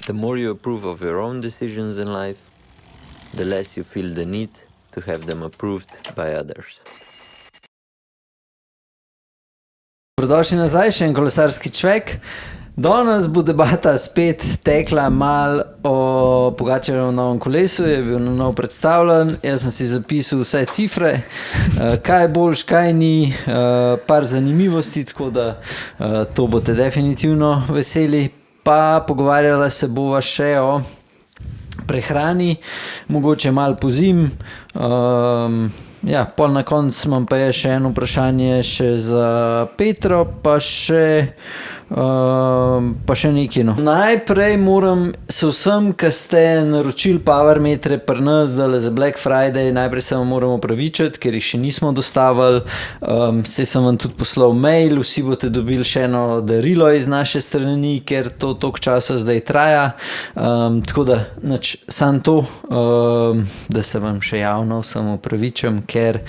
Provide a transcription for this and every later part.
The more you approve of your own decisions in life, the less you feel the need to have them approved by others. Dobrodošli nazaj, še en kolesarski čvek. Danes bo debata spet tekla malo o Pogačarjevem novem kolesu, je bil na novo predstavljen. Jaz sem si zapisal vse cifre, kaj je boljš, kaj ni, par zanimivosti, tako da to boste definitivno veseli. Pa pogovarjala se bova še o prehrani, mogoče malo pozim. Pol na koncu imam pa še eno vprašanje še za Petro, pa še nekaj. No. Najprej moram se vsem, ki ste naročili powermetre pri nas za Black Friday, najprej se vam moram opravičiti, ker jih še nismo dostavili. Saj sem vam tudi poslal mail, vsi boste dobili še eno darilo iz naše strani, ker to toliko časa zdaj traja. Tako da, samo to, da se vam še javno vsem opravičam, ker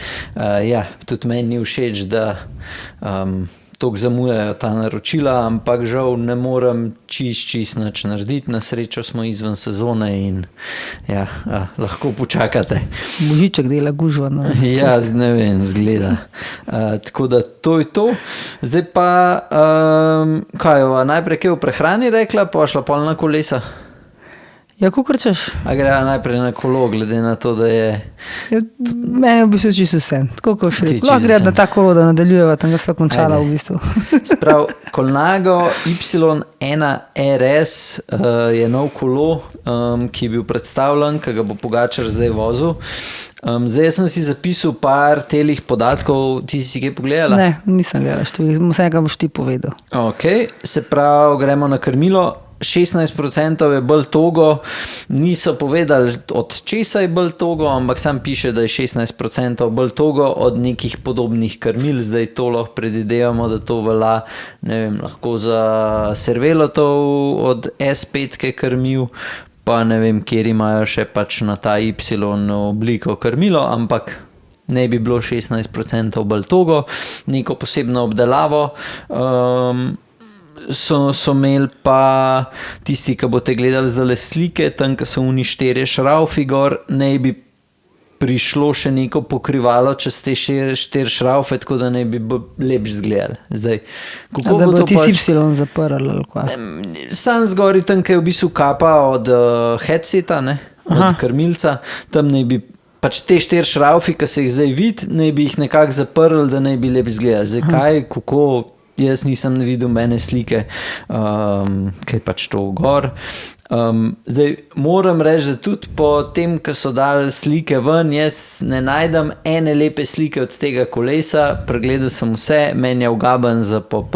tudi meni ni všeč, da toliko zamujajo ta naročila, ampak žal ne morem čist nič narediti. Na srečo smo izven sezone in lahko počakate. Božiček dela gužva na cesti. Ja, ne vem, zgleda. Tako da to je to. Zdaj pa, najprej kaj o prehrani rekla, pa šla pol na kolesa? Ja, kakor češ. A gre najprej na kolo, glede na to, da je... Meni je v bistvu čisto vse. Tako kot šli. Lahko gre na ta kolo, da nadaljujeva, tam ga sva končala v bistvu. Sprav, Colnago Y1 RS je nov kolo, ki je bil predstavljen, ki ga bo Pogačar zdaj vozil. Zdaj sem si zapisal par telih podatkov, ti si kaj pogledala? Ne, nisem gledala, vse ga boš ti povedal. Ok, se pravi, gremo na krmilo. 16% je bolj togo, niso povedali od česa je bolj togo, ampak sam piše, da je 16% bolj togo od nekih podobnih krmil. Zdaj to lahko predvidevamo, da to velja, ne vem, lahko za Cervelotov od S5 krmil, pa ne vem, kjer imajo še pač na ta Y obliko krmilo, ampak ne bi bilo 16% bolj togo, neko posebno obdelavo. So imeli pa tisti, ki boste gledali zdaj slike, tam, ki so oni 4 šraufi gor, ne bi prišlo še neko pokrivalo čez te 4 šraufe, tako da ne bi lepš zgledali. Zdaj, kako da bo ti Y zaprl ali kva? Sam zgori tam, ki je v bistvu kapa od headseta, od krmilca, tam ne bi pač te 4 šraufi, ki se jih zdaj vidi, ne bi jih nekako zaprli, da ne bi lepš zgledali. Zdaj, kaj, kako... Jaz nisem videl mene slike, kaj pač to gor. Zdaj, moram reči, da tudi po tem, ko so dali slike ven, jaz ne najdem ene lepe slike od tega kolesa. Pregledal sem vse, meni je ugaben za PP.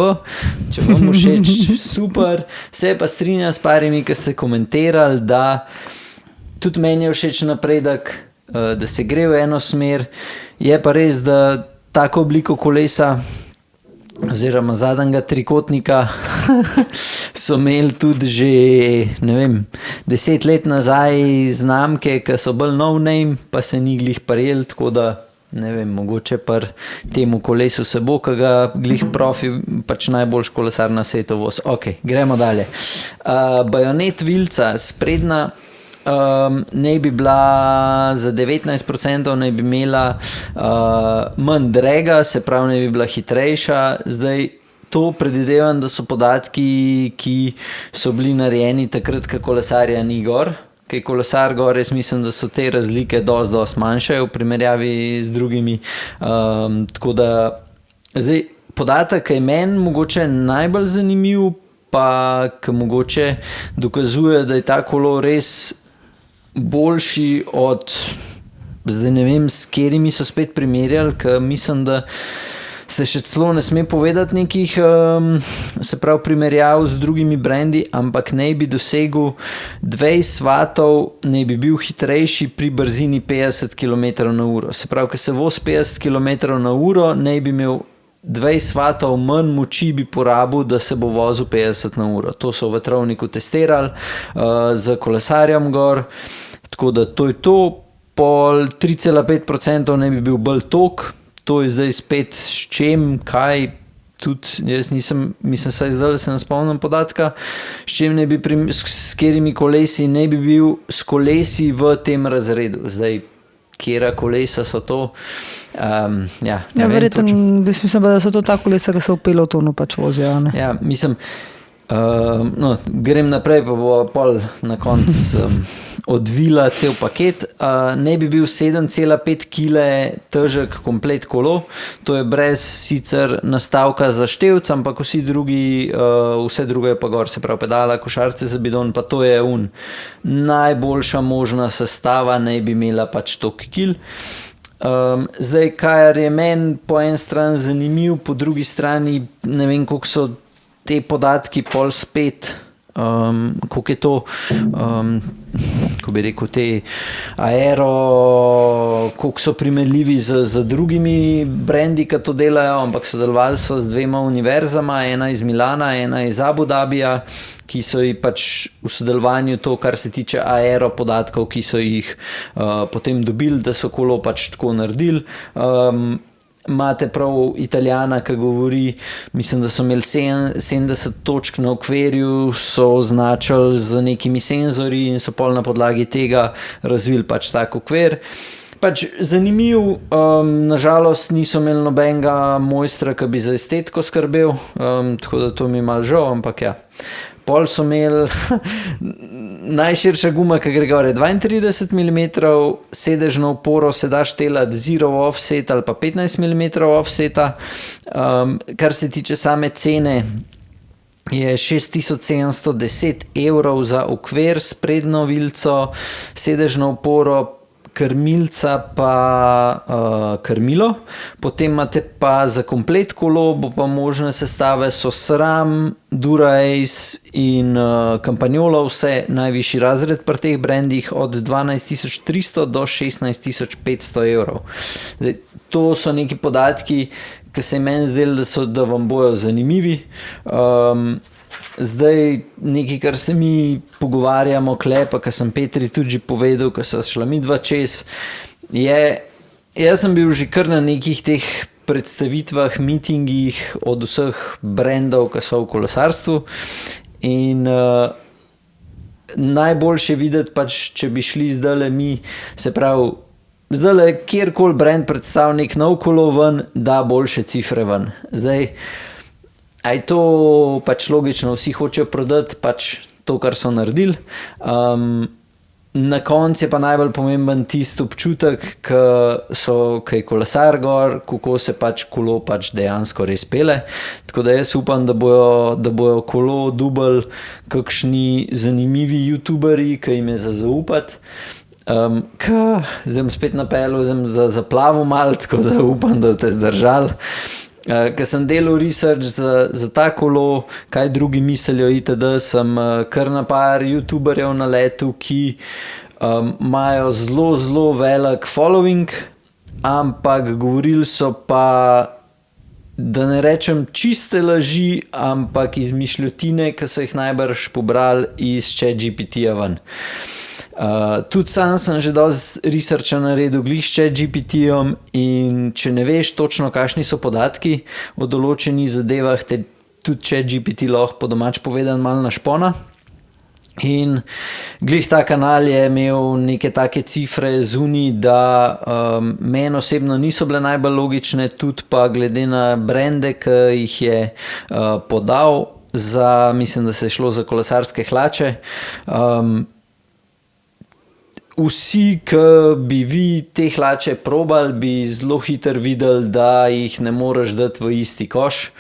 Če vam všeč, super. Se pa strinjam s parimi, ki ste komentirali, da tudi meni je všeč napredek, da se gre v eno smer. Je pa res, da tako obliko kolesa oziroma zadnjega trikotnika so imeli tudi že, ne vem, 10 let nazaj znamke, ki so bolj no name, pa se ni glih prijel, tako da, ne vem, mogoče pri temu kolesu se bo, ki ga glih profi, pač najboljš kolesar na svetu voz. Ok, gremo dalje. Bajonet vilca, sprednja, ne bi bila za 19%, ne bi imela manj drega, se pravi, ne bi bila hitrejša. Zdaj, to predvidevam, da so podatki, ki so bili narejeni takrat, ko kolesarja ni gor. Kaj kolesar gor, jaz mislim, da so te razlike dosti manjše v primerjavi z drugimi. Tako da, zdaj, podatek je meni mogoče najbolj zanimiv, pa ki mogoče dokazuje, da je ta kolo res boljši od, zdaj ne vem, s katerimi so spet primerjali, ker mislim, da se še celo ne sme povedati nekih, se pravi, primerjav z drugimi brendi, ampak ne bi dosegel 20 vatov, ne bi bil hitrejši pri brzini 50 km/h. Se pravi, ko se voz 50 km/h, ne bi imel 20 vatov manj moči bi porabil, da se bo vozil 50 na uro. To so v vetrovniku testirali z kolesarjem gor, tako da to je to. Pol 3,5% ne bi bil bolj tok, to je zdaj spet s čem, kaj, tudi jaz nisem, mislim, saj zdaj se ne spomnim podatka, s katerimi kolesi ne bi bil s kolesi v tem razredu. Zdaj, kjera kolesa so to? Verjetno, mislim, da so to ta kolesa, ki se v pelotonu pač vozijo. Ne? Ja, mislim, grem naprej, pa bo pol na koncu odvila cel paket. Ne bi bil 7,5 kg težek komplet kolo, to je brez sicer nastavka za števc, ampak vse druge pa gor, se pravi pedala, košarce za bidon, pa to je najboljša možna sestava, naj bi imela pač toliko kil. Zdaj, kar je meni po eni strani zanimiv, po drugi strani ne vem, koliko so te podatki pol spet, koliko je to, ko bi rekel, te koliko so primerljivi z drugimi brendi, ki to delajo, ampak sodelovali so z 2 univerzama, ena iz Milana, ena iz Abu Dhabija, ki so ji pač v sodelovanju to, kar se tiče podatkov, ki so jih potem dobili, da so kolo pač tako naredili. Imate prav Italijana, ki govori, mislim, da so imeli 70 točk na okvirju, so označili z nekimi senzori in so pol na podlagi tega razvili pač tak okvir. Pač zanimiv, nažalost niso imeli nobenega mojstra, ki bi za estetiko skrbel, tako da to mi je malo žal, ampak ja. Pol so imeli najširša guma, ki gre gore 32 mm, sedežno oporo se da štelati zero offset ali pa 15 mm offseta. Kar se tiče same cene, je 6710 € za okvir s prednjo vilico, sedežno oporo, krmilca pa krmilo. Potem imate pa za komplet kolo, bo pa možne sestave so SRAM, Dura-Ace in Campagnolo, vse najvišji razred pri teh brandih od 12.300 do 16.500 €. Zdaj, to so neki podatki, ki se meni zdeli, da vam bojo zanimivi. Zdaj, nekaj, kar se mi pogovarjamo kle, pa kar sem Petri tudi že povedal, ko so šla midva čez, jaz sem bil že kar na nekih teh predstavitvah, mitingih od vseh brandov, ki so v kolesarstvu in najboljše videti pač, če bi šli zdajle mi, se pravi, zdajle kjerkoli brand predstavi nek nov kolo ven, da boljše cifre ven. Zdaj, a je to pač logično, vsi hočejo prodati pač to, kar so naredili. Na koncu je pa najbolj pomemben tisti občutek, ki je kolesar gor, kako se pač kolo pač dejansko res pele. Tako da jaz upam, da bojo kolo dubali kakšni zanimivi youtuberji, ki jim je za zaupati. Zdaj sem spet napeljal, sem zaplavil malo, tako da upam, da te zdržali. Ker sem delal research za ta kolo, kaj drugi mislijo itd., sem kar na par youtuberjev naletel, ki imajo zelo, zelo velik following, ampak govorili so pa, da ne rečem čiste laži, ampak izmišljotine, ki so jih najbrž pobrali iz ChatGPT-ja ven. Tudi sam sem že dosti researcha naredil glih s ChatGPT-jem in če ne veš točno, kakšni so podatki o določenih zadevah, te tudi ChatGPT lahko po domač povedan malo našpona. In glih ta kanal je imel neke take cifre zunaj, da meni osebno niso bile najbolj logične, tudi pa glede na brende, ki jih je podal, mislim, da se je šlo za kolesarske hlače. Vsi, ki bi vi te hlače probali, bi zelo hitro videli, da jih ne moreš dati v isti koš.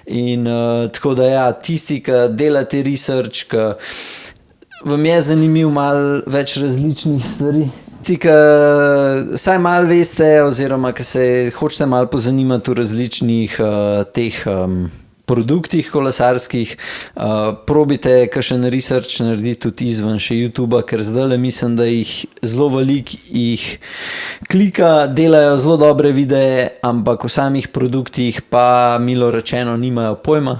In tako da ja, tisti, ki delate research, ki vam je zanimiv malo več različnih stvari. Ti, ki vsaj malo veste, oziroma ki se hočete malo pozanimati v različnih teh produktih kolesarskih, probite kakšen research narediti tudi izven še YouTubea, ker zdajle mislim, da jih zelo veliko jih klika, delajo zelo dobre videe, ampak v samih produktih pa milo rečeno nimajo pojma.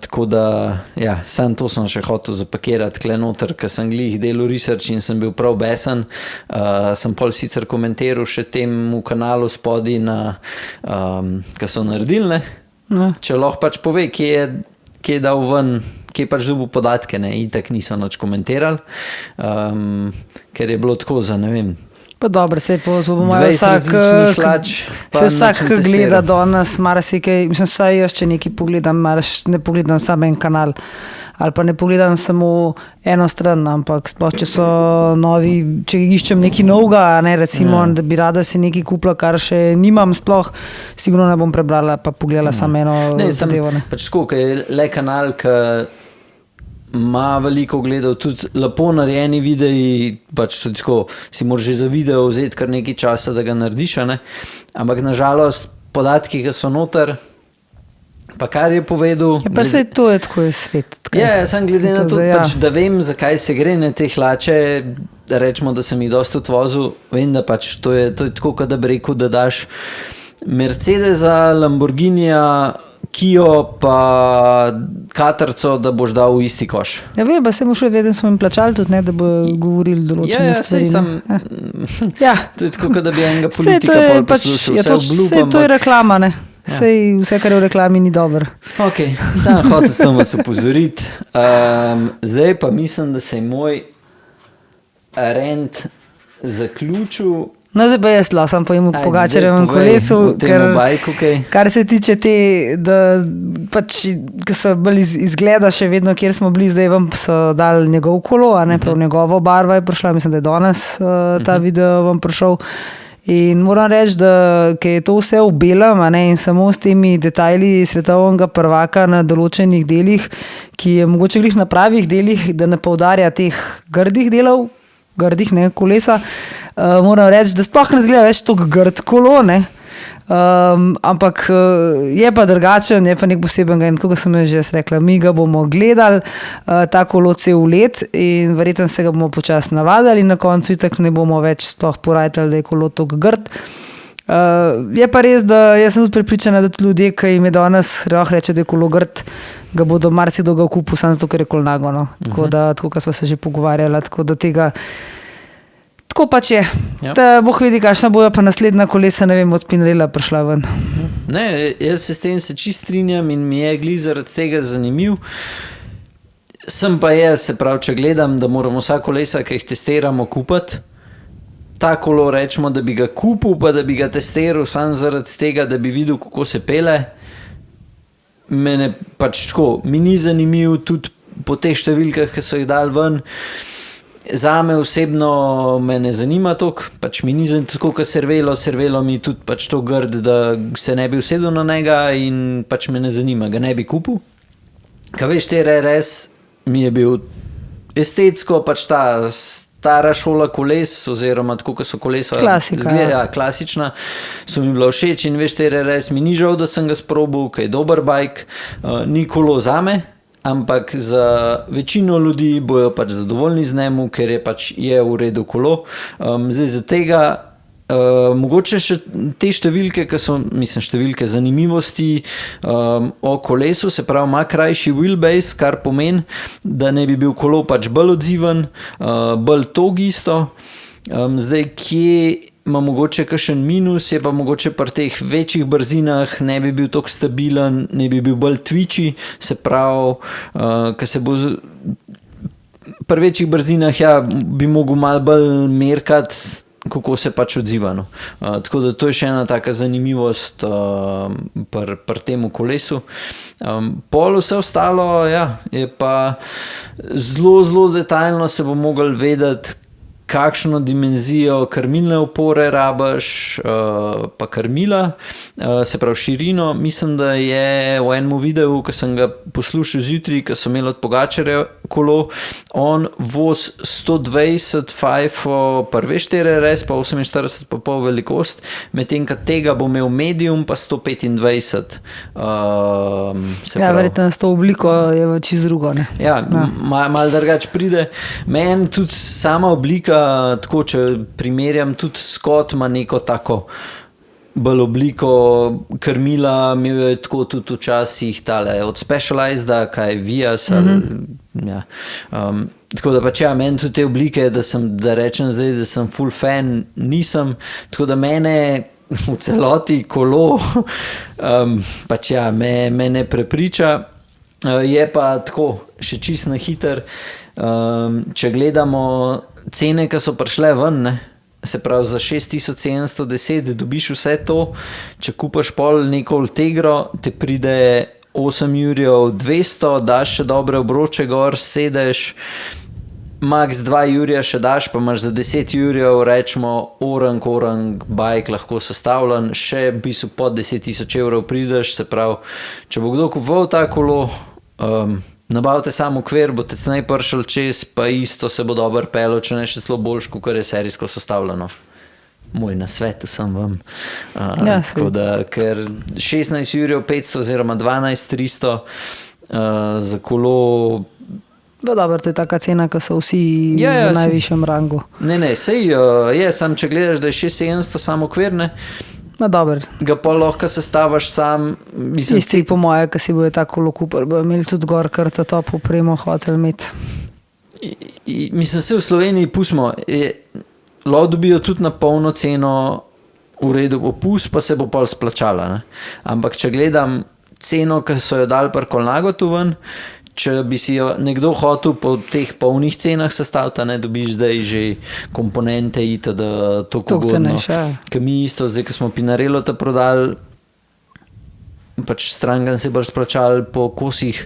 Tako da, ja, samo to sem še hotel zapakirati kle noter, ker sem glih delal research in sem bil prav besen. Sem pol sicer komentiral še tem v kanalu spodaj, ki so naredili, ne? Če lahko pač pove, kje je dal ven, kje je pač dobil podatke, ne, itak niso nič komentirali, ker je bilo tako za, ne vem, Pa dobro, se po bomo 20 različnih hlač, pa vsak nič ni gleda testiral. danes, marsikaj, mislim, saj jaz če nekaj pogledam, ne pogledam samo en kanal, ali pa ne pogledam samo eno stran, ampak sploh, če so novi, če iščem nekaj novega, ne, recimo, da bi rada si nekaj kupila, kar še nimam sploh, sigurno ne bom prebrala, pa pogledala samo eno zadevo. Ne. Pač tako, ker je le kanal, ki ima veliko gledal, tudi lepo narejeni videi, pač tudi tako, si moraš že za video vzeti kar nekaj časa, da ga narediš, a ne? Ampak nažalost, podatki, ki so noter, pa kar je povedal... Ja, pa saj to je tako je svet. Ja, sem glede na to, ja. pač, da vem, zakaj se gre na te hlače, da rečemo, da sem jih dosti odvozil, vem, da pač to je tako, kot da bi rekel, da daš Mercedesa, Lamborghinija, Kio pa Katarco, da boš dal v isti koš. Ja, vem, pa se mu še vedno smo jim plačali tudi, ne, da bo govorili določene stvari. Ja, to je tako, kot da bi enega politika pol poslušal, vse obljubam. To je reklama, ne. Sej vse, kar je v reklami, ni dobro. Ok, sam hotel sem vas upozoriti. Zdaj pa mislim, da se je moj rent zaključil. No, zdaj pa jaz sem po Pogačarjevem kolesu, kar se tiče te, da pač, ki so bolj izgleda še vedno, kjer smo bili, zdaj vam so dali njegov kolo, a ne, prav njegova barva je prišla, mislim, da je danes ta video vam prišel. In moram reči, da je to vse v belem, a ne, in samo s temi detajli svetovnega prvaka na določenih delih, ki je mogoče glih na pravih delih, da ne poudarja teh grdih delov, ne, kolesa, moram reči, da sploh ne zgleda več to grd kolo, ne. Ampak je pa drugačen, je pa nek poseben in kako sem že rekla, mi ga bomo gledali ta kolo cel let in verjetno se ga bomo počasi navadili in na koncu itak ne bomo več sploh porajtali, da je kolo tako grd. Je pa res, da jaz sem tudi prepričana, da tudi ljudje, ki jim je danes reče, da je kolo grd, ga bodo marsikdo ga kupil, samo zato, ker je kolo nago, no. Tako da, tako kot sva se že pogovarjala, tako da tega tako pač je. Ja. Da Bog vidi, kakšna bojo pa naslednja kolesa, ne vem, od Pinarella prišla ven. Ne, jaz se s tem čist strinjam in mi je glih zaradi tega zanimiv. Sem pa jaz, se pravi, če gledam, da moramo vsa kolesa, ki jih testiramo, kupiti, ta kolo rečemo, da bi ga kupil, pa da bi ga testiral samo zaradi tega, da bi videl, kako se pele. Mene pač tako, mi ni zanimiv tudi po teh številkah, ki so jih dali ven. Zame osebno me ne zanima toliko, pač mi ni zanimivo tako, kot Cervelo mi tudi pač to grd, da se ne bi usedel na njega in pač me ne zanima, ga ne bi kupil. Kaj veš, RS mi je bil estetsko, pač ta stara šola koles, oziroma tako, kot so kolesa Klasika, klasična, so mi bila všeč in veš, RS mi ni žal, da sem ga sprobal, kaj je dober bajk, ni kolo zame, ampak za večino ljudi bojo pač zadovoljni z njemu, ker je pač je v redu kolo. Zdaj za tega mogoče še te številke, ki so, mislim, številke zanimivosti o kolesu, se pravi, ima krajši wheelbase, kar pomeni, da ne bi bil kolo pač bolj odziven, bolj tog isto. Zdaj, kje ima mogoče kakšen minus, je pa mogoče pri teh večjih brzinah ne bi bil tako stabilen, ne bi bil bolj twitchy, se pravi, ker se bo pri večjih brzinah, ja, bi mogel malo bolj merkati, kako se pač odziva. No. Tako da to je še ena taka zanimivost pri temu kolesu. Pol vse ostalo, ja, je pa zelo detaljno se bo mogel vedeti, kakšno dimenzijo krmilne opore rabiš, pa krmila, se pravi širino. Mislim, da je v enem videu, ko sem ga poslušal zjutraj, ko so imeli od Pogačarja kolo, on voz 120 fajfo prve 4RS, pa 48 pa pol velikost, medtem ko tega bo imel medium, pa 125. Ja, verjetno s to obliko je čisto drugo, ne? Ja, malo drugače pride. Meni tudi sama oblika, tako, če primerjam, tudi Scott ima neko tako bolj obliko krmila, imel je tako tudi včasih tale od Specialized, kaj Vias, ja. Tako da pač ja, meni tudi te oblike, da rečem zdaj, da sem full fan, nisem, tako da mene v celoti kolo, pač ja, me ne prepriča. Je pa tako, še čist na hiter, če gledamo cene, ki so prišle ven, ne? Se pravi za 6710 dobiš vse to, če kupaš pol neko Ultegro, te pride 8 jurjev 200, daš še dobre obroče gor, sedeš, max 2 jurja še daš, pa imaš za 10 jurjev, rečemo, orang bajk lahko sestavljen, še v bistvu pod 10,000 evrov prideš, se pravi, če bo kdo kupoval ta kolo, nabavite sam okvir, boste cnej prišel čez, pa isto se bo dobro pelo, če ne še zelo boljš, kot je serijsko sestavljeno. Moj nasvet vsem vam. Tako da, ker 16 jurjev 500 oziroma 12 300 za kolo... Dobro, to je taka cena, ko so vsi v najvišjem rangu. Ne, sej je, sam če gledaš, da je 600-700 sam okvir, ne? Dobro. Ga pa lahko sestavaš sam. Tisti po moje, ki si bojo tako kolo kupili, bojo imeli tudi gor kar ta top opremo hotel imeti. Mislim, se v Sloveniji pustimo, lahko dobijo tudi na polno ceno v redu popust, pa se bo pol splačala. Ne? Ampak če gledam ceno, ki so jo dali pri Colnagotu ven, če bi si jo nekdo hotel po teh polnih cenah sestaviti, ne dobiš zdaj že komponente itd. Toliko ugodno. Ker mi isto, zdaj, ko smo Pinarellota prodali, pač strankam se bolj splačali po kosih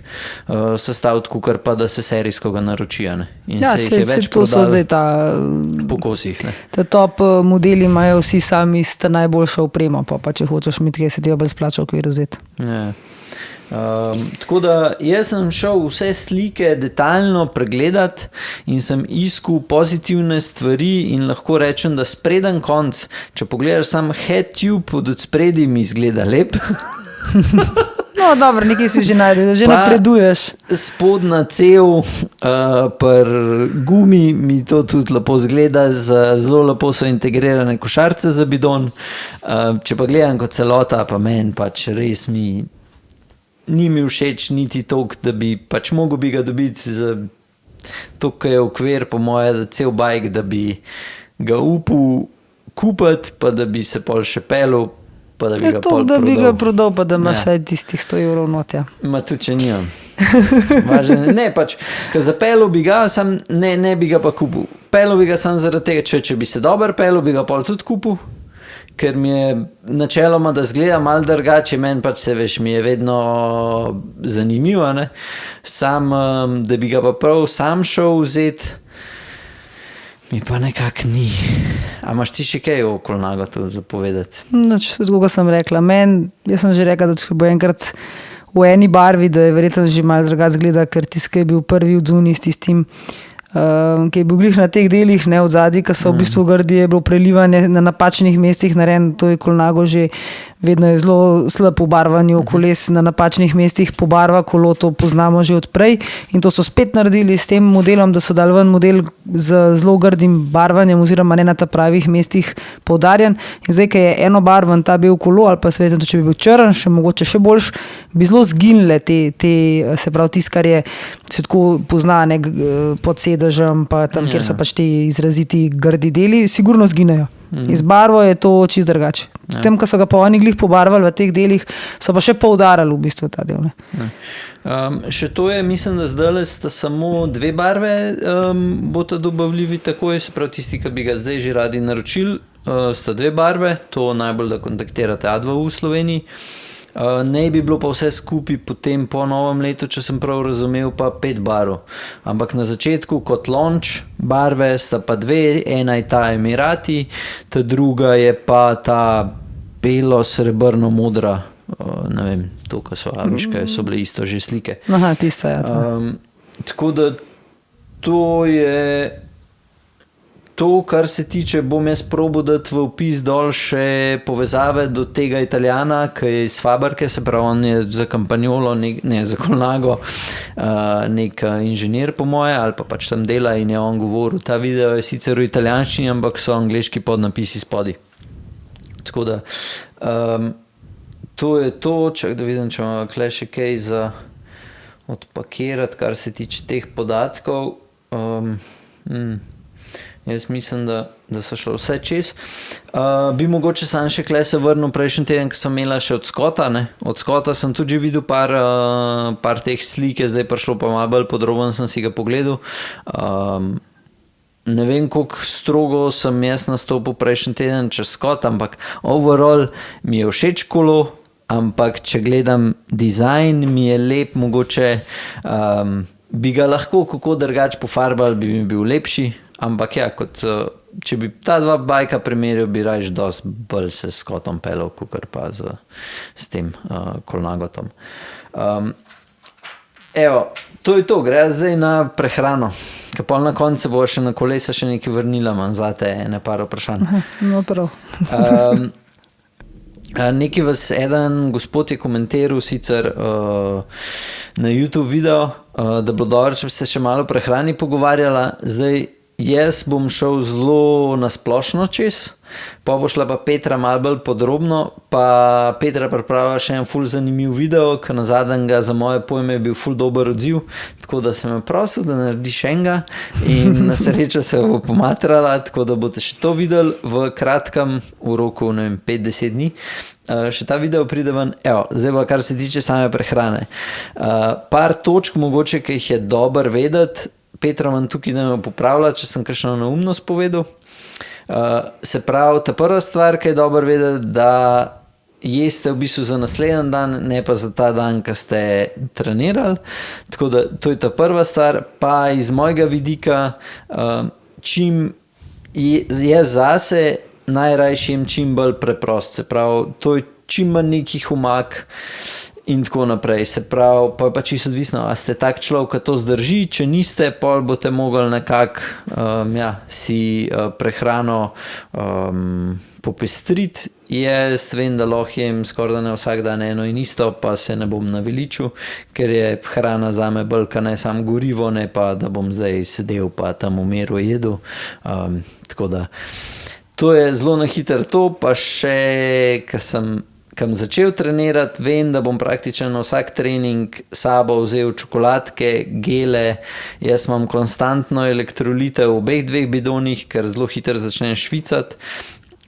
sestaviti, kakor pa da se serijsko ga naročijo. In se jih je več prodali po kosih. Ne? Te top modeli imajo vsi sami ista najboljša oprema, pa če hočeš imeti, kaj se ti bolj splača v okviru vzeti. Ja. Tako da jaz sem šel vse slike detaljno pregledati in sem iskal pozitivne stvari in lahko rečem, da spreden konc, če pogledaš sam head tube od spredi, mi izgleda lep. No, dobro, nekaj si že najdel, že napreduješ. Spodna cev per gumi mi to tudi lepo zgleda, zelo lepo so integrirane košarce za bidon. Če pa gledam kot celota, pa meni pač res ni mi všeč niti toliko, da bi pač mogel bi ga dobiti za toliko je okvir po moje, da cel bajk, da bi ga upal kupiti, pa da bi se pol še pelil, pa da bi ga pol prodal. Da bi ga prodal, pa da imaš vsaj tistih 100 evrov notja. Ma tudi, če nimam. Ne, pač, ko zapelil bi ga, sam ne bi ga pa kupil. Pelil bi ga sam zaradi tega, če bi se dober pelil, bi ga pol tudi kupil. Ker mi je načeloma, da zgleda malo drugače, meni pač se veš, mi je vedno zanimivo, ne? Sam, da bi ga pa prav sam šel vzeti, mi pa nekako ni. A imaš ti še kaj o Colnagotu zapovedati? Tako sem rekla, jaz sem že rekla, da če bo enkrat v eni barvi, da je verjetno že malo drugače zgleda, ker tiskaj je bil prvi odzuni s tistim, ki je bil glih na teh delih, ne od zadnji, ki so v bistvu grdi, je bilo prelivanje na napačnih mestih narejen, to je Colnago že vedno je zelo slab v barvanju koles, na napačnih mestih pobarva kolo, to poznamo že odprej in to so spet naredili s tem modelom, da so dali ven model z zelo grdim barvanjem oziroma ne na ta pravih mestih poudarjen in zdaj, ki je enobarven ta bel kolo ali pa seveda, če bi bil črn, še mogoče še boljš, bi zelo zginile se pravi tisto, kar je se tako pozna pod sedežem, pa tam, kjer so pač ti izraziti grdi deli, sigurno zginejo. Z barvo je to čisto drugače. S tem, ko so ga pa oni glih pobarvali v teh delih, so pa še poudarjali v bistvu ta del. Še to je, mislim, da zdaj sta samo 2 barve bosta dobavljivi takoj, se pravi tisti, ki bi ga zdaj že radi naročili, sta 2 barve, to najbolj da kontaktirate A2 v Sloveniji. Ne bi bilo pa vse skupaj potem po novem letu, če sem prav razumel, pa 5 barv. Ampak na začetku kot launch barve sta pa 2, ena je ta Emirati, ta druga je pa ta belo-srebrno-modra, ne vem, to, ko so aviške, so bile isto že slike. Aha, tista je. Tako da to je to, kar se tiče, bom jaz probal dati v opis dol še povezave do tega Italijana, ki je iz Fabrike, se pravi, on je za Campagnolo, za Colnago, nek inženir po moje, ali pa pač tam dela in je on govoril. Ta video je sicer v italijanščini, ampak so angleški podnapisi spodaj. Tako da, to je to, čak da vidim, če imamo tukaj še kaj za odpakirati, kar se tiče teh podatkov. Jaz mislim, da so šlo vse čez. Bi mogoče sam še kle se vrnil prejšnji teden, ko sem imela še od Scotta. Od Scotta sem tudi videl par teh slik, je zdaj prišlo pa malo bolj podroben, sem si ga pogledal. Ne vem, koliko strogo sem jaz nastopil prejšnji teden čez Scott, ampak overall mi je všeč kolo, ampak če gledam dizajn, mi je lep, mogoče bi ga lahko kako drugače pofarbal, bi mi bil lepši, ampak ja, kot če bi ta dva bajka primerjal, bi rajš dosti bolj se s Scottom pelal, kakor pa s tem Colnagotom. Evo, to je to, gre zdaj na prehrano. Kapol na koncu bo še na kolesa še nekaj vrnila, manj zate ene par vprašanj. No, prav. Nekaj vas eden gospod je komentiral sicer na YouTube video, da bilo dobro, če bi se še malo o prehrani pogovarjala. Zdaj, jaz bom šel zelo nasplošno čez, pa bo šla pa Petra malo bolj podrobno, pa Petra pripravila še en ful zanimiv video, ki na zadnjega za moje pojme je bil ful dober odziv, tako da sem jo prosil, da narediš enega in na srečo se bo pomatrala, tako da boste še to videli v kratkem, v roku, ne vem, 5-10 dni. Še ta video pride ven. Evo, zdaj pa kar se tiče same prehrane. Par točk mogoče, ki jih je dobro vedeti, Petra vam tukaj ne me popravlja, če sem kakšno neumnost povedal. Se pravi, ta prva stvar, ki je dobro vedeti, da jeste v bistvu za naslednji dan, ne pa za ta dan, ki ste trenirali. Tako da to je ta prva stvar. Pa iz mojega vidika, čim je zase, najrajši jem čim bolj preprost. Se pravi, to je čim manj nekih omak in tako naprej. Se pravi, pa čisto odvisno, a ste tak človek, ki to zdrži, če niste, pol boste mogli nekako si prehrano popestriti. Jaz vem, da lahko jem skoraj ne vsak dan eno in isto, pa se ne bom naveličil, ker je hrana zame bolj, ka ne sam gorivo, ne pa, da bom zdaj sedel pa tam v miru jedel. Tako da, to je zelo na hitro to, pa še, ko sem začel trenirati, vem, da bom praktično na vsak trening sabo vzel čokoladke, gele, jaz imam konstantno elektrolite v obeh dveh bidonih, ker zelo hitro začnem švicati,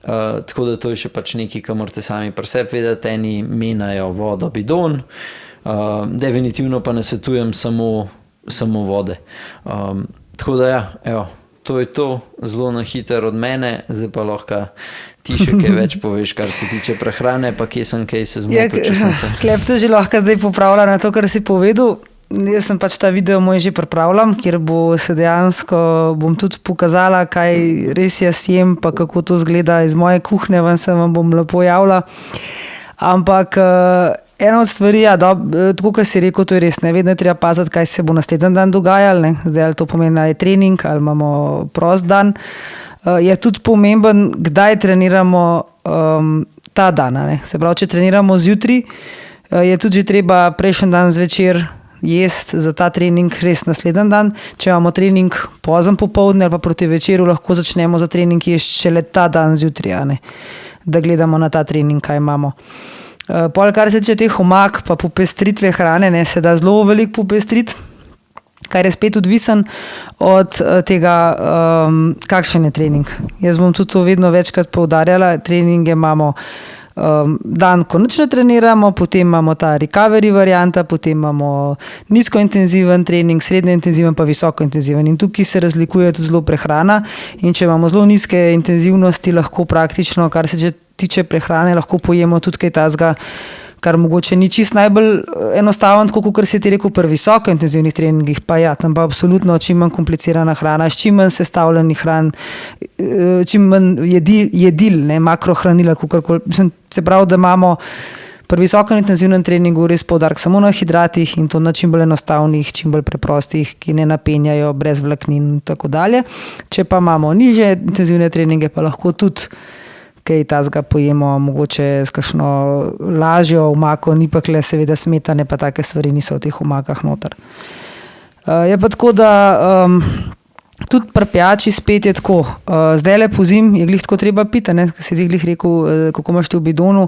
tako da to je še pač nekaj, kar morate sami pri sebi vedeti, eni menjajo vodo bidon, definitivno pa ne svetujem samo vode. Tako da ja, evo, to je to, zelo na hitro od mene, zdaj pa lahko ti še kaj več poveš, kar se tiče prehrane, pa kje sem kaj se zmotil, če sem se. Klep to že lahko zdaj popravlja na to, kar si povedal. Jaz sem pač ta video moj že pripravljam, kjer se dejansko bom tudi pokazala, kaj res jaz jem, pa kako to zgleda iz moje kuhne, ven se vam bom lepo javila. Ampak ena od stvari, tako kot si rekel, to je res, ne, vedno je treba paziti, kaj se bo naslednji dan dogajalo, ne. Zdaj ali to pomeni, da je trening, ali imamo prost dan. Je tudi pomemben, kdaj treniramo ta dan, ne. Se pravi, če treniramo zjutraj, je tudi že treba prejšnji dan zvečer jesti za ta trening res naslednji dan. Če imamo trening pozno popoldne ali pa proti večeru, lahko začnemo za trening jesti šele ta dan zjutraj, ne, da gledamo na ta trening, kaj imamo. Pol, kar se tiče teh omak pa popestritve hrane, ne, se da zelo veliko popestriti, kar je spet odvisen od tega, kakšen je trening. Jaz bom tudi to vedno večkrat poudarjala, treninge imamo dan, ko nič ne treniramo, potem imamo ta recovery varianta, potem imamo nizkointenziven trening, srednje intenziven pa visokointenziven in tukaj se razlikuje tudi zelo prehrana in če imamo zelo nizke intenzivnosti, lahko praktično, kar se tiče prehrane, lahko pojemo tudi kaj tazga, kar mogoče ni čist najbolj enostaven, tako kot si ti rekel, pri visokointenzivnih treningih, pa ja, tam pa absolutno čim manj komplicirana hrana, čim manj sestavljenih hran, čim manj jedil, ne, makrohranila, se pravi, da imamo pri visokointenzivnem treningu res poudarek samo na hidratih in to na čim bolj enostavnih, čim bolj preprostih, ki ne napenjajo, brez vlaknin in tako dalje. Če pa imamo nižje intenzivne treninge, pa lahko tudi kaj tazga pojemo, mogoče s kakšno lažjo omako, ni pa kle seveda smetane, pa take stvari niso v teh omakah noter. Je pa tako, da tudi pri pijači spet je tako, zdaj le pozim je glih tako treba piti, ne, si ti glih rekel, kako imaš ti v bidonu.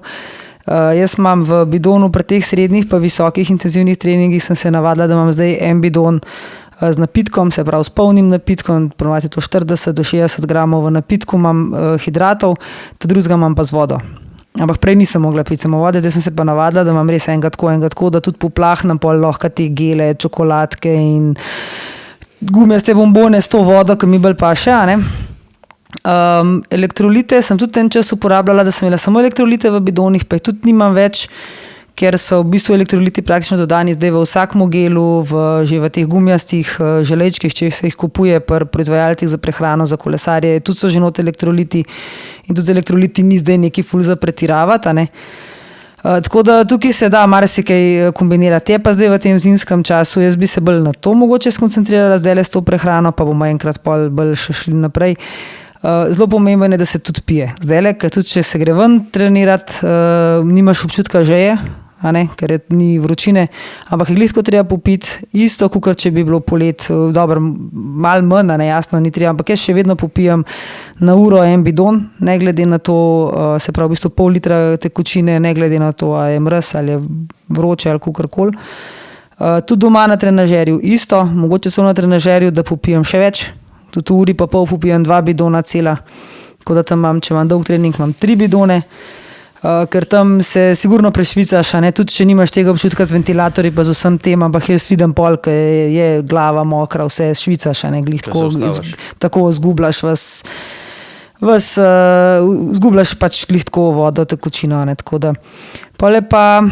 Jaz imam v bidonu pri teh srednjih pa visokih intenzivnih treningih sem se navadila, da imam zdaj en bidon z napitkom, se pravi s polnim napitkom, ponovadi to 40 do 60 gramov v napitku imam hidratov, ta drugega imam pa z vodo. Ampak prej nisem mogla piti samo vode, zdaj sem se pa navadila, da imam res enega tako, da tudi poplahnem pol lahko te gele, čokoladke in gumijaste bombone s to vodo, ki mi bolj paše, a ne. Elektrolite sem tudi ten čas uporabljala, da sem imela samo elektrolite v bidonih, pa jih tudi nimam več, ker so v bistvu elektroliti praktično dodani zdaj v vsakmu gelu, že v teh gumijastih želečkih, če se jih kupuje pri proizvajalcih za prehrano, za kolesarje, tudi so že not elektroliti in tudi z elektroliti ni zdaj neki ful za pretiravati, a ne. Tako da tukaj se da marsikaj kombinirati. Je pa zdaj v tem zimskem času, jaz bi se bolj na to mogoče skoncentrirala zdaj s to prehrano, pa bomo enkrat pol bolj še šli naprej. Zelo pomembno je, da se tudi pije. Zdaj, ker tudi če se gre ven trenirati, nimaš občutka žeje, a ne, ker ni vročine, ampak je glihko treba popiti, isto, kot če bi bilo polet, dobro, malo manj, ne, jasno, ni treba, ampak jaz še vedno popijem na uro en bidon, ne glede na to, se pravi v bistvu pol litra tekočine, ne glede na to, ali je mraz, ali je vroče, ali kakorkoli. Tudi doma na trenažerju isto, mogoče so na trenažerju, da popijem še več, tudi v uri pa pol popijem 2 bidona cela, tako da tam imam, če imam dolg trening, imam 3 bidone, ker tam se sigurno prešvicaš, a ne, tudi če nimaš tega občutka z ventilatorji pa z vsem tem, ampak jaz vidim pol, ker je glava mokra, vse švicaš, a ne, glih tako zgubljaš zgubljaš pač glih tako vodo, tekočino, ne, tako da pol je pa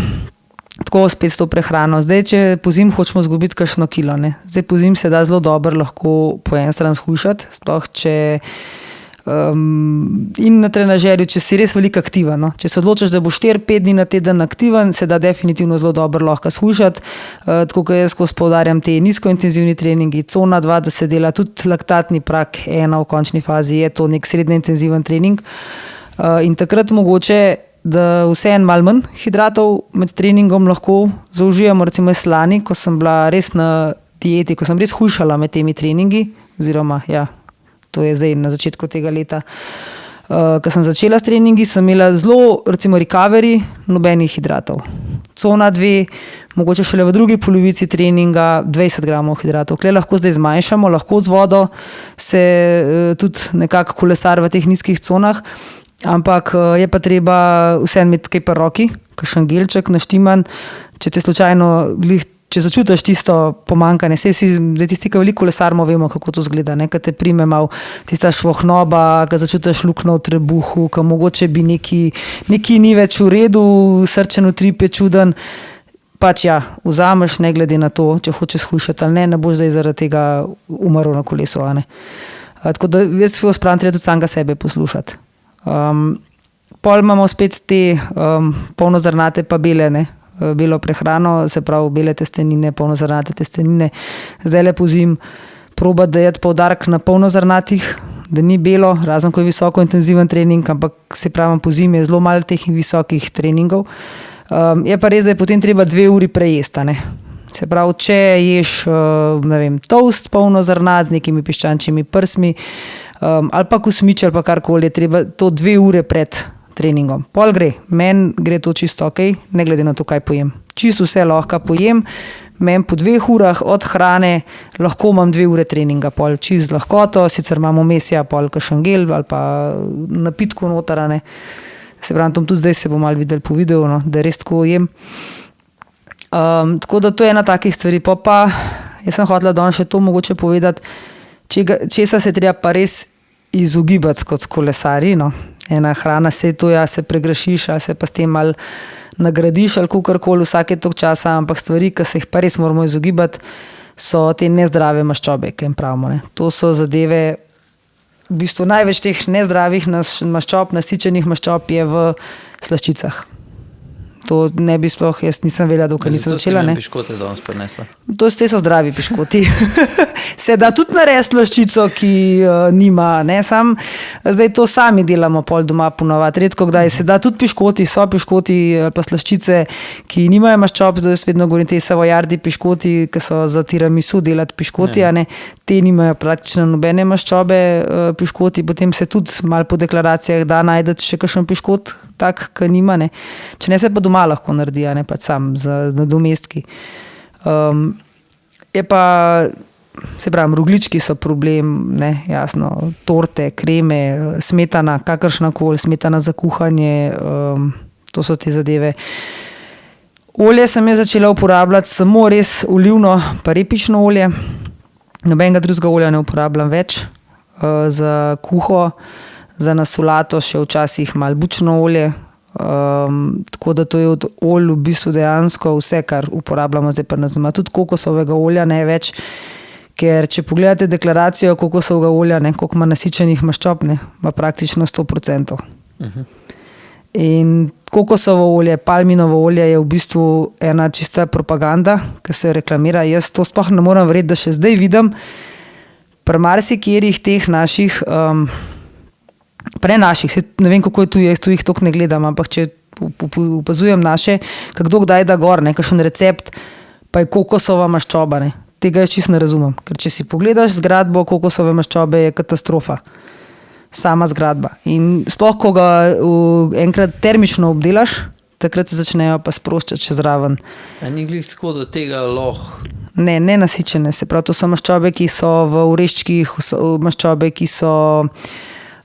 tako spet s to prehrano. Zdaj, če po zim hočemo zgubiti kakšno kilo, ne, zdaj po zim se da zelo dobro lahko po en stran shujšati, sploh če in na trenažerju, če si res veliko aktiven, no. Če se odločiš, da bo 4-5 dni na teden aktiven, se da definitivno zelo dobro lahko shujšati, tako kot jaz poudarjam te nizkointenzivni treningi, cona 2, da se dela tudi laktatni prak 1 v končni fazi, je to nek srednje intenziven trening in takrat mogoče, da vseeno malo manj hidratov med treningom lahko zaužijemo, recimo slani, ko sem bila res na dieti, ko sem res hujšala med temi treningi, oziroma ja, to je zdaj na začetku tega leta. Ko sem začela s treningi, sem imela zelo, recimo recovery, nobenih hidratov. Cona 2, mogoče šele v drugi polovici treninga 20 gramov hidratov. Kle lahko zdaj zmanjšamo, lahko z vodo se tudi nekako kolesar v teh nizkih conah, ampak je pa treba vseeno imeti kaj pri roki, kakšen gelček naštiman, če te slučajno če začutiš tisto pomankanje, zdaj tisti, ki veliko kolesarimo, vemo, kako to zgleda, ne, kad te prime malo tista švohnoba, kad začutiš luknjo v trebuhu, kad mogoče bi neki ni več v redu, srčen utrip je čuden, pač ja, vzameš, ne glede na to, če hočeš shujšati ali ne boš zdaj zaradi tega umrl na kolesu, a ne. Tako da jaz spravim, treba tudi samega sebe poslušati. Pol imamo spet te polnozrnate pa bele, ne, belo prehrano, se pravi bele testenine, polnozrnate testenine. Zdaj le pozim probati dajati poudarek na polnozrnatih, da ni belo, razen ko je visoko intenziven trening, ampak se pravi pozim je zelo malo teh visokih treningov. Je pa res, da je potem treba 2 uri prejesti, ne. Se pravi, če ješ, ne vem, toast polnozrnat z nekimi piščančjimi prsmi, ali pa kosmič ali pa karkoli, je treba to 2 ure pred treningom. Pol gre, meni gre to čisto ok, ne glede na to, kaj pojem. Čisto vse lahko pojem, meni po 2 urah od hrane lahko imam 2 ure treninga, pol čisto lahkoto, sicer imamo mesja, pol kakšen gel ali pa napitku noter, ne. Se pravi, tam tudi zdaj se bo malo videli po videu, no, da res tako jem. Tako da to je ena takih stvari. Pa jaz sem hotela danes še to mogoče povedati, česa se treba pa res izogibati kot kolesarji, no. Ena hrana se to, ja, se pregrešiš, ali se pa s tem malo nagradiš ali kakorkoli vsake toliko časa, ampak stvari, ki se jih pa res moramo izogibati, so te nezdrave maščobe, ki jim pravimo, ne. To so zadeve, v bistvu največ teh nezdravih maščob, nasičenih maščob je v slaščicah. To ne bi sploh, jaz nisem vedela, dokaj nisem začela, ne. Zato si mi piškote danes prinesla. Te so zdravi piškoti. Se da tudi narediti slaščico, ki nima, ne, sam, zdaj to sami delamo pol doma ponovati, redko kdaj se da tudi piškoti, so piškoti ali pa slaščice, ki nimajo maščob, to jaz vedno govorim, te savojardi piškoti, ki so za tiramisu delati piškoti, a ne, te nimajo praktično nobene maščobe piškoti, potem se tudi malo po deklaracijah da najdete še kakšen piškot, tak, ki nima, ne. Če ne se pa doma lahko naredi, a ne, pač sam za nadomestki. Je pa se pravi, rogljički so problem, ne, jasno, torte, kreme, smetana, kakršnakoli, smetana za kuhanje, to so te zadeve. Olje sem je začela uporabljati samo res olivno pa repično olje. Nobenega drugega olja ne uporabljam več. Za kuho, za na solato še včasih malo bučno olje. Tako da to je od olj v bistvu dejansko vse, kar uporabljamo zdaj pri nas doma. Tudi kokosovega olja ne več, ker če pogledate deklaracijo kokosovega olja, ne, koliko ima nasičenih maščob, ne, ima praktično 100%. In kokosovo olje, palminovo olje je v bistvu ena čista propaganda, ki se reklamira. Jaz to sploh ne moram verjeti, da še zdaj vidim pri marsikjerih teh naših, prenaših, ne vem, kako je tu, jaz tu jih toliko ne gledam, ampak če opazujem naše, kdo kdaj da gor, kakšen recept, pa je kokosova maščoba, ne. Tega jaz čisto ne razumem, ker če si pogledaš zgradbo kokosove maščobe, je katastrofa. Sama zgradba. In sploh, ko ga enkrat termično obdelaš, takrat se začnejo pa sproščati še zraven. A ni glih tako, da tega lahko? Ne nasičene. Se pravi, to so maščobe, ki so v oreščkih, maščobe, ki so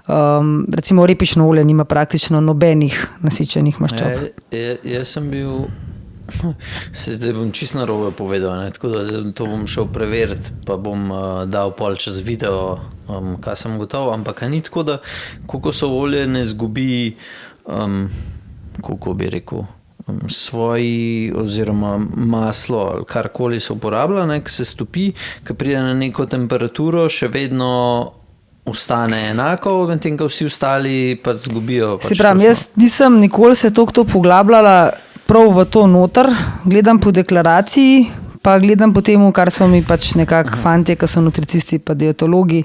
recimo repično olje nima praktično nobenih nasičenih maščob. Jaz sem bil, zdaj bom čisto narobe povedal, ne? Tako da to bom šel preveriti, pa bom dal pol čez video, kaj sem gotov, ampak ni tako, da kokosovo olje ne zgubi, kako bi rekel, svoji oziroma maslo ali karkoli se uporablja, ki se stopi, ki pride na neko temperaturo, še vedno ostane enako, medtem ko vsi ostali pa zgubijo. Se pravi, jaz nisem nikoli se to poglabljala prav v to noter, gledam po deklaraciji, pa gledam po temu, kar so mi pač nekako fantje, ki so nutricisti pa dietologi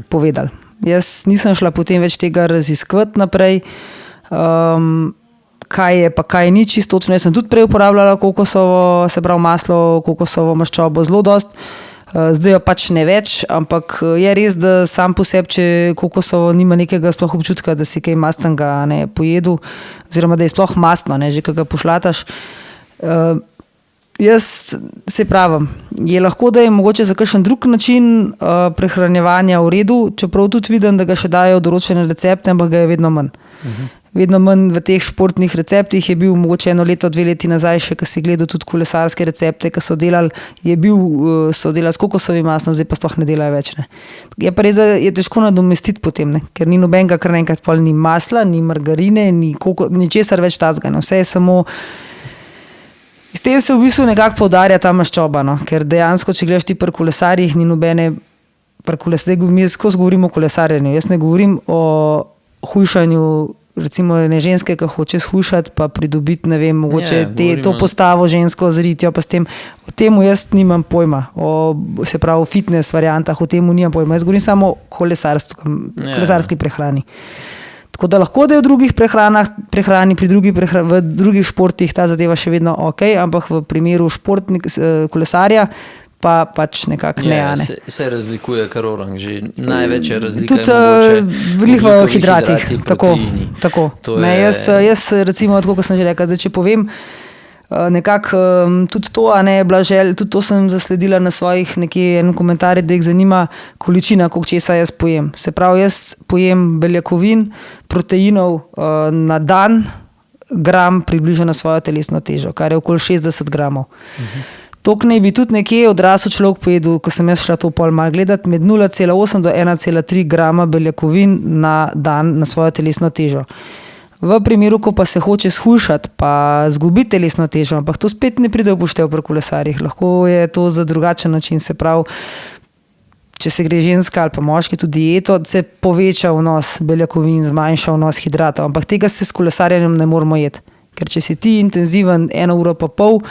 povedali. Jaz nisem šla potem več tega raziskovati naprej, kaj je pa kaj ni čisto točno. Jaz sem tudi prej uporabljala kokosovo, se pravi maslo, kokosovo maščobo zelo dost, zdaj jo pač ne več, ampak je res, da sam po sebi, če kokosovo nima nekega sploh občutka, da si kaj mastnega ne pojedu, oziroma da je sploh mastno, ne, že kaj ga pošlataš. Jaz se pravim, je lahko, da je mogoče za kakšen drug način prehranjevanja v redu, čeprav tudi vidim, da ga še dajo določene recepte, ampak ga je vedno manj. Vedno manj v teh športnih receptih je bil mogoče 1 leto, 2 leti nazaj še, ko si gledal tudi kolesarske recepte, ki so delali, so delali s kokosovim maslom, zdaj pa sploh ne delajo več. Ne. Je pa res, da je težko nadomestiti potem, ne, ker ni nobenega, kar naenkrat pol ni masla, ni margarine, ni česar več tazga, ne. Vse je samo. S tem se v bistvu nekako poudarja ta maščoba, no, ker dejansko, če gledaš ti pri kolesarjih, ni nobene, mi skozi govorimo o kolesarjenju, jaz ne govorim o hujšanju, recimo ne ženske, ki hoče shujšati, pa pridobiti, ne vem, mogoče to postavo žensko z ritjo, pa s tem, o temu jaz nimam pojma, se pravi o fitness variantah, o temu nimam pojma, jaz govorim samo o kolesarski prehrani. Tako da lahko, da je v drugih prehrani, v drugih športih ta zadeva še vedno ok, ampak v primeru kolesarja pa pač nekako ne. Se razlikuje kar orang, že največja razlika tudi, je mogoče v hidratih, tako. Jaz recimo, tako kot sem že rekla, zdaj če povem, nekako tudi to, tudi to sem zasledila na svojih nekje komentarjih, da jih zanima količina, koliko česa jaz pojem. Se pravi, jaz pojem beljakovin, proteinov na dan, gram približno na svojo telesno težo, kar je okoli 60 gramov. Tok naj bi tudi nekje odrasel človek pojedel, ko sem jaz šla to pol malo gledati, med 0,8 do 1,3 grama beljakovin na dan na svojo telesno težo. V primeru, ko pa se hoče shujšati, pa zgubiti telesno težo, ampak to spet ne pride v poštev pri kolesarjih. Lahko je to za drugačen način, se pravi, če se gre ženska ali pa moški tudi dieto, se poveča vnos beljakovin, zmanjša vnos hidratov, ampak tega se s kolesarjenjem ne moramo jeti. Ker če si ti intenziven 1,5 ure,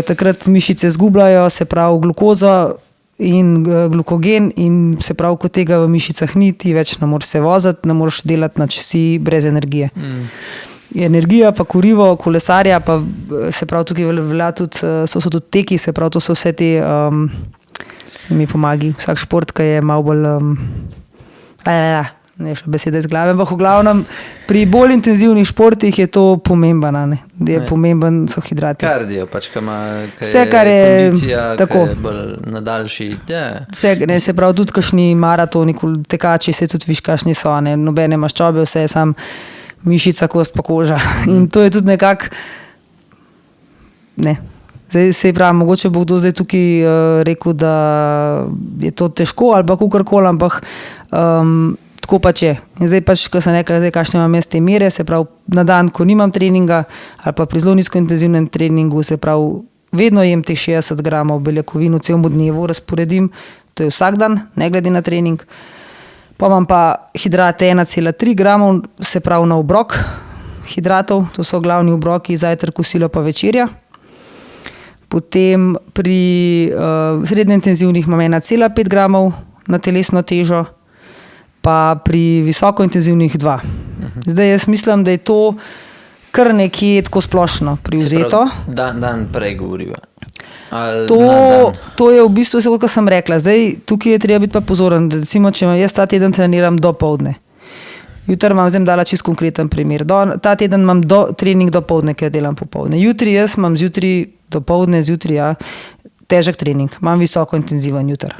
takrat mišice zgubljajo, se pravi glukozo in glukogen in se pravi, ko tega v mišicah ni, ti več ne moreš se voziti, ne moreš delati, če si brez energije. Energija pa kurivo kolesarja, pa se pravi tukaj velja tudi, so tudi teki, se pravi, to so vse te, mi pomagi, vsak šport, ki je malo bolj, ne še besede iz glave, ampak v glavnem pri bolj intenzivnih športih je to pomembno, pomemben so hidrati. Kardio, pač, vse, kar je kondicija, tako, je bolj na daljši. Vse, se pravi, tudi kakšni maratoni, tekači, se tudi viš, kakšni so, nobene maščobe, vse je sam mišica, kost pa koža. In to je tudi nekako, zdaj se pravi, mogoče bo kdo zdaj tukaj rekel, da je to težko ali pa kakorkoli, ampak tako pač je. In zdaj pač, ko sem rekla, kakšne imam jaz te mere, se pravi, na dan, ko nimam treninga ali pa pri zelo nizko intenzivnem treningu, se pravi, vedno jem teh 60 gramov beljakovin v celem dnevu, razporedim, to je vsak dan, ne glede na trening. Pa imam pa hidrate 1,3 gramov, se pravi na obrok hidratov, to so glavni obroki, zajtrk, kosilo pa večerja. Potem pri srednje intenzivnih imam 1,5 gramov na telesno težo, pa pri visoko intenzivnih 2. Zdaj jaz mislim, da je to kar nekje tako splošno privzeto. Dan prej govoriva. To je v bistvu vse, kot sem rekla. Zdaj, tukaj je treba biti pa pozoren. Recimo, če jaz ta teden treniram do povdne. Jutri imam, zdaj dala čisto konkreten primer. Ta teden imam trening do povdne, ker delam popovdne. Jutri jaz imam zjutraj, do povdne zjutraj, težek trening. Imam visoko intenziven jutri.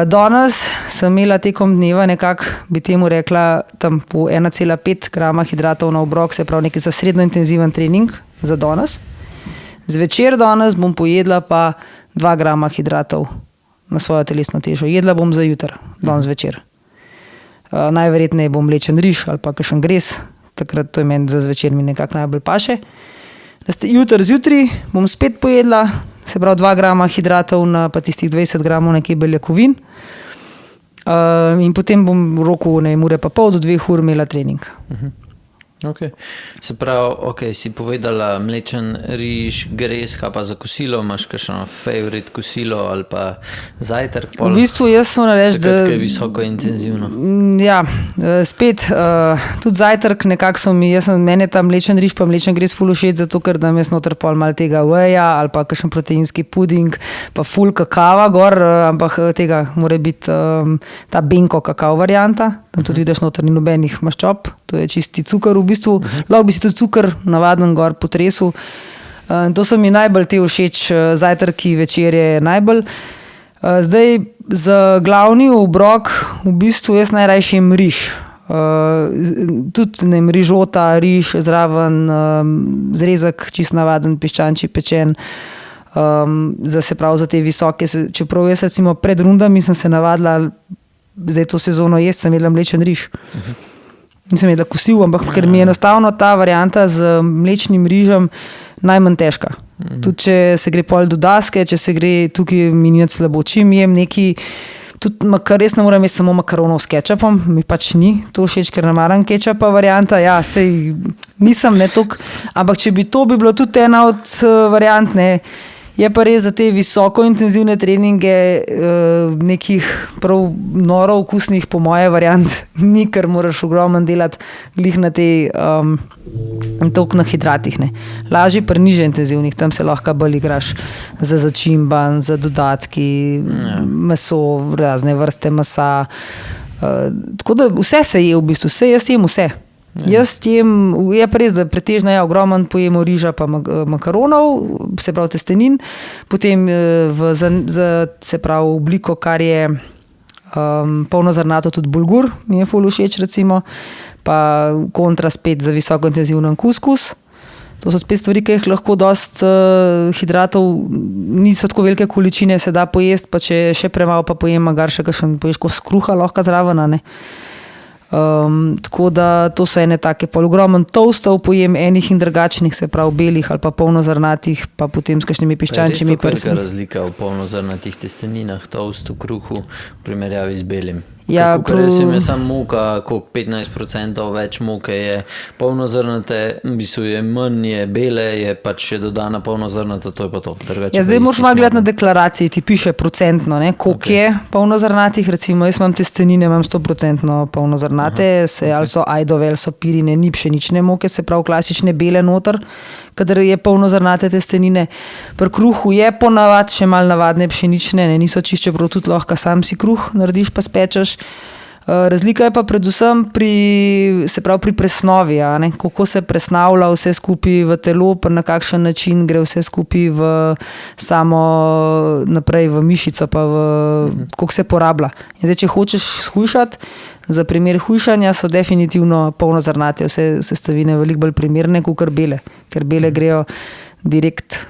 Danes sem imela tekom dneva nekako, bi temu rekla, tam po 1,5 grama hidratov na obrok, se pravi nekaj za srednjo intenziven trening za danes. Zvečer danes bom pojedla pa 2 grama hidratov na svojo telesno težo. Jedla bom za jutri, danes večer. Najverjetneje bom mlečen riž ali pa kakšen gres, takrat to je meni za zvečer mi nekako najbolj paše. Jutri zjutraj bom spet pojedla, se pravi 2 grama hidratov na pa tistih 20 gramov nekaj beljakovin in potem bom v roku ure pa pol do 2 ur imela trening. Okay. Se pravi, si povedala mlečen riž, gres, kaj pa za kosilo, imaš kakšno favorite kosilo ali pa zajtrk? V bistvu jaz sem reči, da... Takrat, ko je visoko intenzivno. Ja, spet, tudi zajtrk nekako so mi, meni je ta mlečen riž pa mlečen gres ful všeč, zato ker dam jaz noter pol malo tega wheja ali pa kakšen proteinski puding, pa ful kakava gor, ampak tega mora biti ta benko kakao varianta, tam tudi vidiš noter ni nobenih maščob, to je čisti cukor v bistvu, lahko bi si tudi cukor navaden gor potresu. To so mi najbolj te všeč, zajtrki, večerje najbolj. Zdaj, za glavni obrok v bistvu jaz najrajši jem riž. Tudi rižota, riž, zraven zrezek, čist navaden, piščančji pečen. Se pravi za te visoke, čeprav jaz recimo pred rundami sem se navadila, zdaj to sezono jesti, sem jedla mlečen riž. Nisem jedla kosil, ampak ker mi je enostavno ta varianta z mlečnim rižem najmanj težka. Tudi če se gre pol do daske, če se gre tukaj minjati slabo, čim jem neki, tudi res ne moram jesti samo makaronov s kečapom, mi pač ni to všeč, ker ne maram kečapa varianta, sej nisem ne toliko, ampak če bi to bi bilo tudi ena od variant, je pa res za te visoko intenzivne treninge nekih prav noro okusnih po moje variant ni, ker moraš ogromno delati glih na te toliko na hidratih. Lažje pri niže intenzivnih, tam se lahko bolj igraš za začimban, za dodatki, meso, razne vrste mesa. Tako da vse se je v bistvu, jaz jem vse. Jaz jem, je pa res, da pretežno ogromno pojemo riža pa makaronov, se pravi testenin, potem se pravi obliko, kar je polnozrnato, tudi bulgur, mi je ful všeč recimo, pa kontra spet za visoko intenzivnen kuskus. To so spet stvari, ki jih lahko dost hidratov, niso tako velike količine, se da pojesti, pa če še premalo pa pojem, magar še kakšen poješ kos kruha lahko zraven, tako da to so ene take ogromno toastov pojem, enih in drugačnih, se pravi belih ali pa polnozrnatih, pa potem s kakšnimi piščančjimi prsmi. Kakšna razlika v polnozrnatih testeninah, toastu, kruhu v primerjavi z belim? Ja, res je samo moka, koliko 15% več moke je polnozrnate, v bistvu je manj, je bele, je pač še dodana polnozrnata, to je pa to. Zdaj moraš malo gledati na deklaraciji, ti piše procentno, koliko je polnozrnatih, recimo jaz imam testenine, imam 100% polnozrnate, ali so ajdove, ali so pirine, ni pšenične moke, se pravi klasične bele noter, kadar je polnozrnate testenine. Pri kruhu je ponavad še malo navadne pšenične, niso čišče, prav tudi lahko sam si kruh narediš pa spečeš. Razlika je pa predvsem pri presnovi, kako se presnavlja vse skupaj v telo, pa na kakšen način gre vse skupaj v samo naprej v mišico, pa koliko se porablja. In zdaj, če hočeš shujšati, za primer hujšanja so definitivno polnozrnate vse sestavine veliko bolj primerne kot bele, ker bele grejo direkt,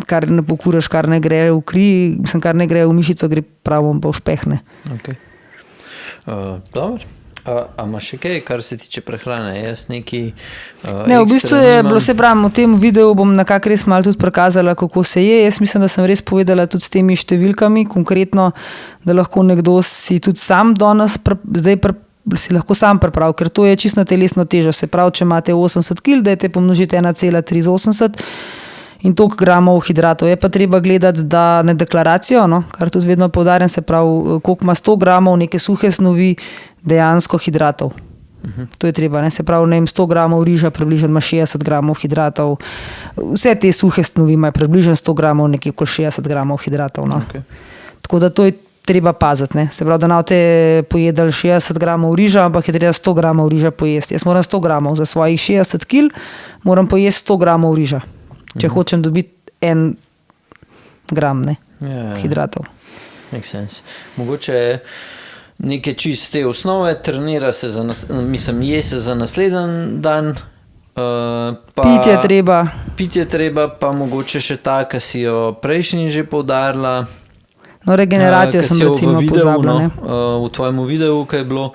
kar ne pokuraš, kar ne gre v kri, kar ne gre v mišico, gre pravom pa v špehne. Okay. Dobro. A imaš še kaj, kar se tiče prehrane? Jaz neki ne, v bistvu je bilo, se pravim, v tem videu bom nekako res malo tudi prikazala, kako se je. Jaz mislim, da sem res povedala tudi s temi številkami, konkretno, da lahko nekdo si tudi sam danes, si lahko sam pripravi, ker to je čisto na telesno težo. Se pravi, če imate 80 kg, dajte pomnožiti 1,83 in toliko gramov hidratov. Je pa treba gledati, da ne deklaracijo, kar tudi vedno poudarjam, se pravi, koliko ima 100 gramov neke suhe snovi dejansko hidratov. To je treba, se pravi, 100 gramov riža približno ima 60 gramov hidratov. Vse te suhe snovi imajo približno 100 gramov, nekje okoli 60 gramov hidratov. Okay. Tako da to je treba paziti. Se pravi, da ne pojedali 60 gramov riža, ampak je treba 100 gramov riža pojesti. Jaz moram 100 gramov za svojih 60 kg, moram pojesti 100 gramov riža. Če hočem dobiti 1 gram hidratov. Make sense. Mogoče neke čiste osnove, trenira se je se za naslednji dan. Pitje treba, pa mogoče še ta, ki si jo prejšnji že poudarila. Regeneracijo sem recimo pozabila. V tvojem videu, kaj je bilo,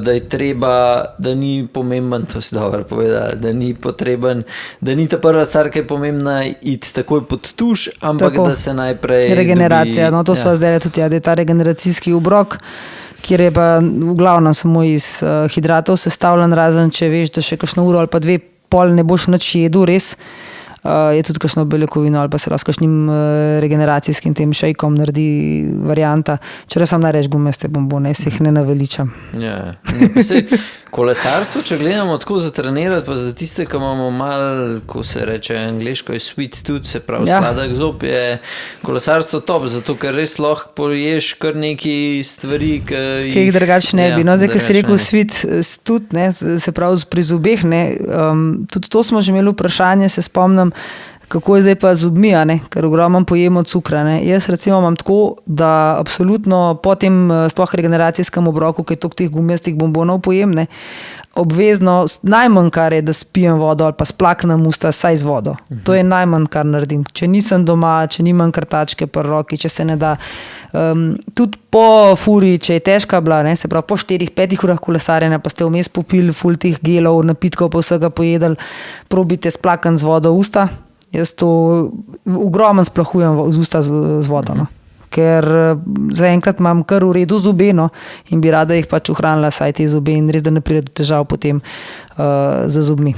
da je treba, da ni pomemben, to si dobro povedala, da ni potreben, da ni ta prva stvar, ki je pomembna, iti takoj pod tuš, ampak tako, da se najprej regeneracija, to so zdaj tudi, da je ta regeneracijski obrok, kjer je pa v glavnem samo iz hidratov sestavljen, razen če veš, da še kakšno uro ali pa 2 pol ne boš nič jedel, res. Je tudi kakšno beljakovino ali pa se lahko s kakšnim regeneracijskim tem šejkom naredi varianta. Če sam najreč gumaste bombone, se jih ne naveličam. Ja, kolesarstvo, če gledamo tako za trenirati, pa za tiste, ki imamo malo, ko se reče angleško, je sweet tooth, se pravi sladek zob, je kolesarstvo top, zato ker res lahko poješ kar neki stvari, ki jih drugače ne bi. Zdaj, ki si rekel sweet tooth, se pravi pri zobeh, tudi to smo že imeli vprašanje, se spomnim, kako je zdaj pa z zobmi, ker ogromno pojemo cukra. Jaz recimo imam tako, da absolutno po tem sploh regeneracijskem obroku, ki je toliko teh gumijastih bombonov pojem, obvezno, najmanj kar je, da spijem vodo ali pa splaknem usta saj z vodo. To je najmanj, kar naredim. Če nisem doma, če nimam krtačke pri roki, če se ne da. Tudi po furi, če je težka bila, se pravi po 4-5 urah kolesarjenja, pa ste vmes popili ful tih gelov, napitkov, pa vsega pojedali, probite splakati z vodo usta. Jaz to ogromno splahujem z usta z vodo, ker zaenkrat imam kar v redu zobe in bi rada jih pač ohranila saj te zobe in res, da ne pride do težav potem z zobmi.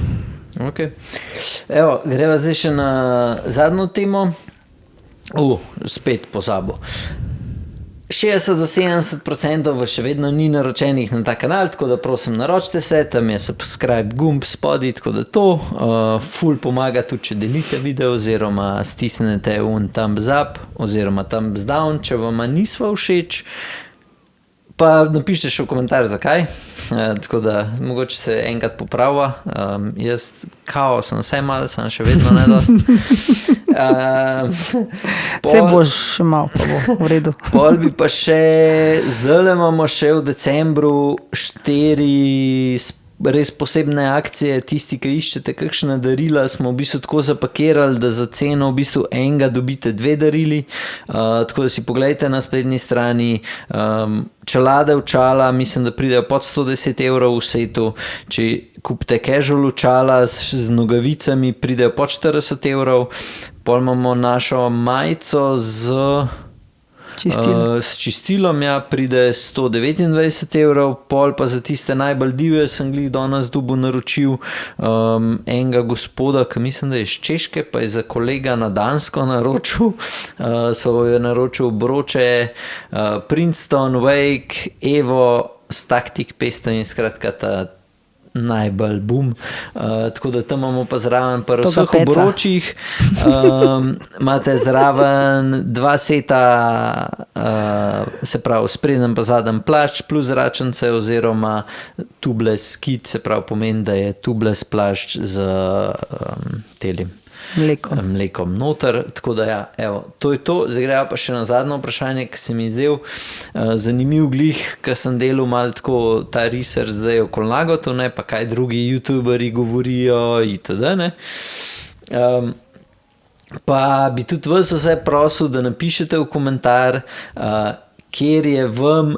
Ok. Evo, greva zdaj še na zadnjo temo. Spet pozabo. 60-70% še vedno ni naročenih na ta kanal, tako da prosim naročite se, tam je subscribe gumb spodaj, tako da to ful pomaga tudi, če delite video oziroma stisnete thumbs up oziroma thumbs down, če vam nisva všeč, pa napišite še v komentar zakaj, tako da mogoče se enkrat popravlja. Jaz sem vse malo, sem še vedno ne dosti. Vse boš še malo, pa bo v redu. Pol bi pa še, zdaj imamo še v decembru 4 res posebne akcije, tisti, ki iščete kakšna darila, smo v bistvu tako zapakirali, da za ceno v bistvu enega dobite 2 darili, tako da si pogledajte na spletni strani, čelade očala, mislim, da pridejo pod 110 evrov v setu, če kupite casual očala z nogavicami, pridejo pod 40 evrov, pol imamo našo majico s čistilom, pride 129 evrov, pol pa za tiste najbolj divje sem glih danes dobil naročil enega gospoda, ki mislim, da je iz Češke, pa je za kolega na Dansko naročil, so jo naročil broče Princeton, Wake, Evo, s taktik pesten in skratka ta najbolj boom, tako da tam imamo pa zraven pa vseh obročih, imate zraven 2 seta se pravi spreden pa zadnji plašč plus zračnice oziroma tubeless kit, se pravi pomeni, da je tubeless plašč z telim mlekom noter, tako da ja, evo, to je to. Zdaj grejo pa še na zadnje vprašanje, ki se mi zdel zanimiv glih, ker sem delal malo tako ta research zdaj o Kolnagotu, ne, pa kaj drugi youtuberi govorijo itd., ne. Pa bi tudi vas vse prosil, da napišete v komentar, kjer je vam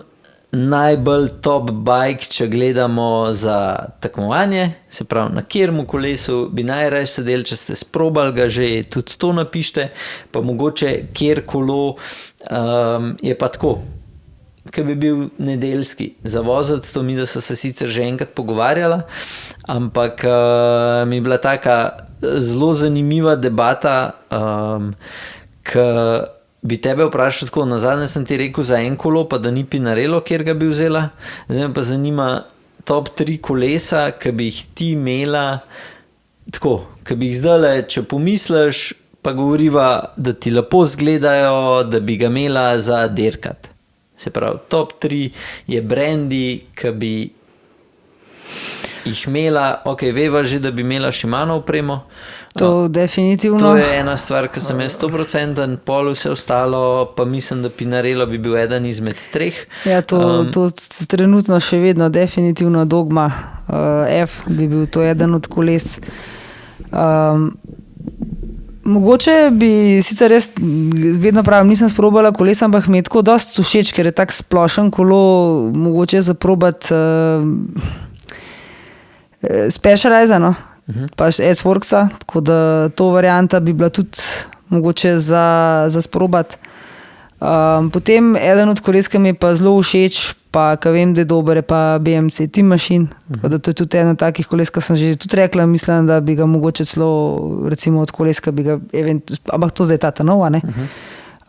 najbolj top bike, če gledamo za tekmovanje, se pravi na kjermu kolesu bi najraje sedeli, če ste sprobali ga že, tudi to napište, pa mogoče kjer kolo je pa tako, ki bi bil nedeljski za voziti, to mi da so se sicer že enkrat pogovarjala, ampak mi je bila taka zelo zanimiva debata, ki bi tebe vprašal tako, nazadnje sem ti rekel za en kolo, pa da ni Pinarello, kjer ga bi vzela, zdaj me pa zanima top 3 kolesa, ki bi jih ti imela, tako, ki bi jih zdajle, če pomisliš, pa govoriva, da ti lepo izgledajo, da bi ga imela za dirkat. Se pravi, top 3 je brandi, ki bi jih imela, ok, veva že, da bi imela Shimano opremo. To definitivno. To je ena stvar, ki sem jaz 100%, pol vse ostalo, pa mislim, da Pinarello bi bil eden izmed 3. Ja, to trenutno še vedno definitivno dogma. F bi bil to eden od koles. Mogoče bi, sicer res vedno pravim, nisem sprobala kolesa, ampak mi je tako dosti všeč, ker je tak splošen kolo, mogoče zaprobati Specialized, no? Pa S-Worksa, tako da to varianta bi bila tudi mogoče za sprobati. Potem eden od koles, ki mi je pa zelo všeč, pa ki vem, da je dober, je pa BMC Team Machine, tako da to je tudi ena takih koles, ki sem že tudi rekla, mislim, da bi ga mogoče celo recimo od koles, ki bi ga ampak to zdaj ta nova, ne?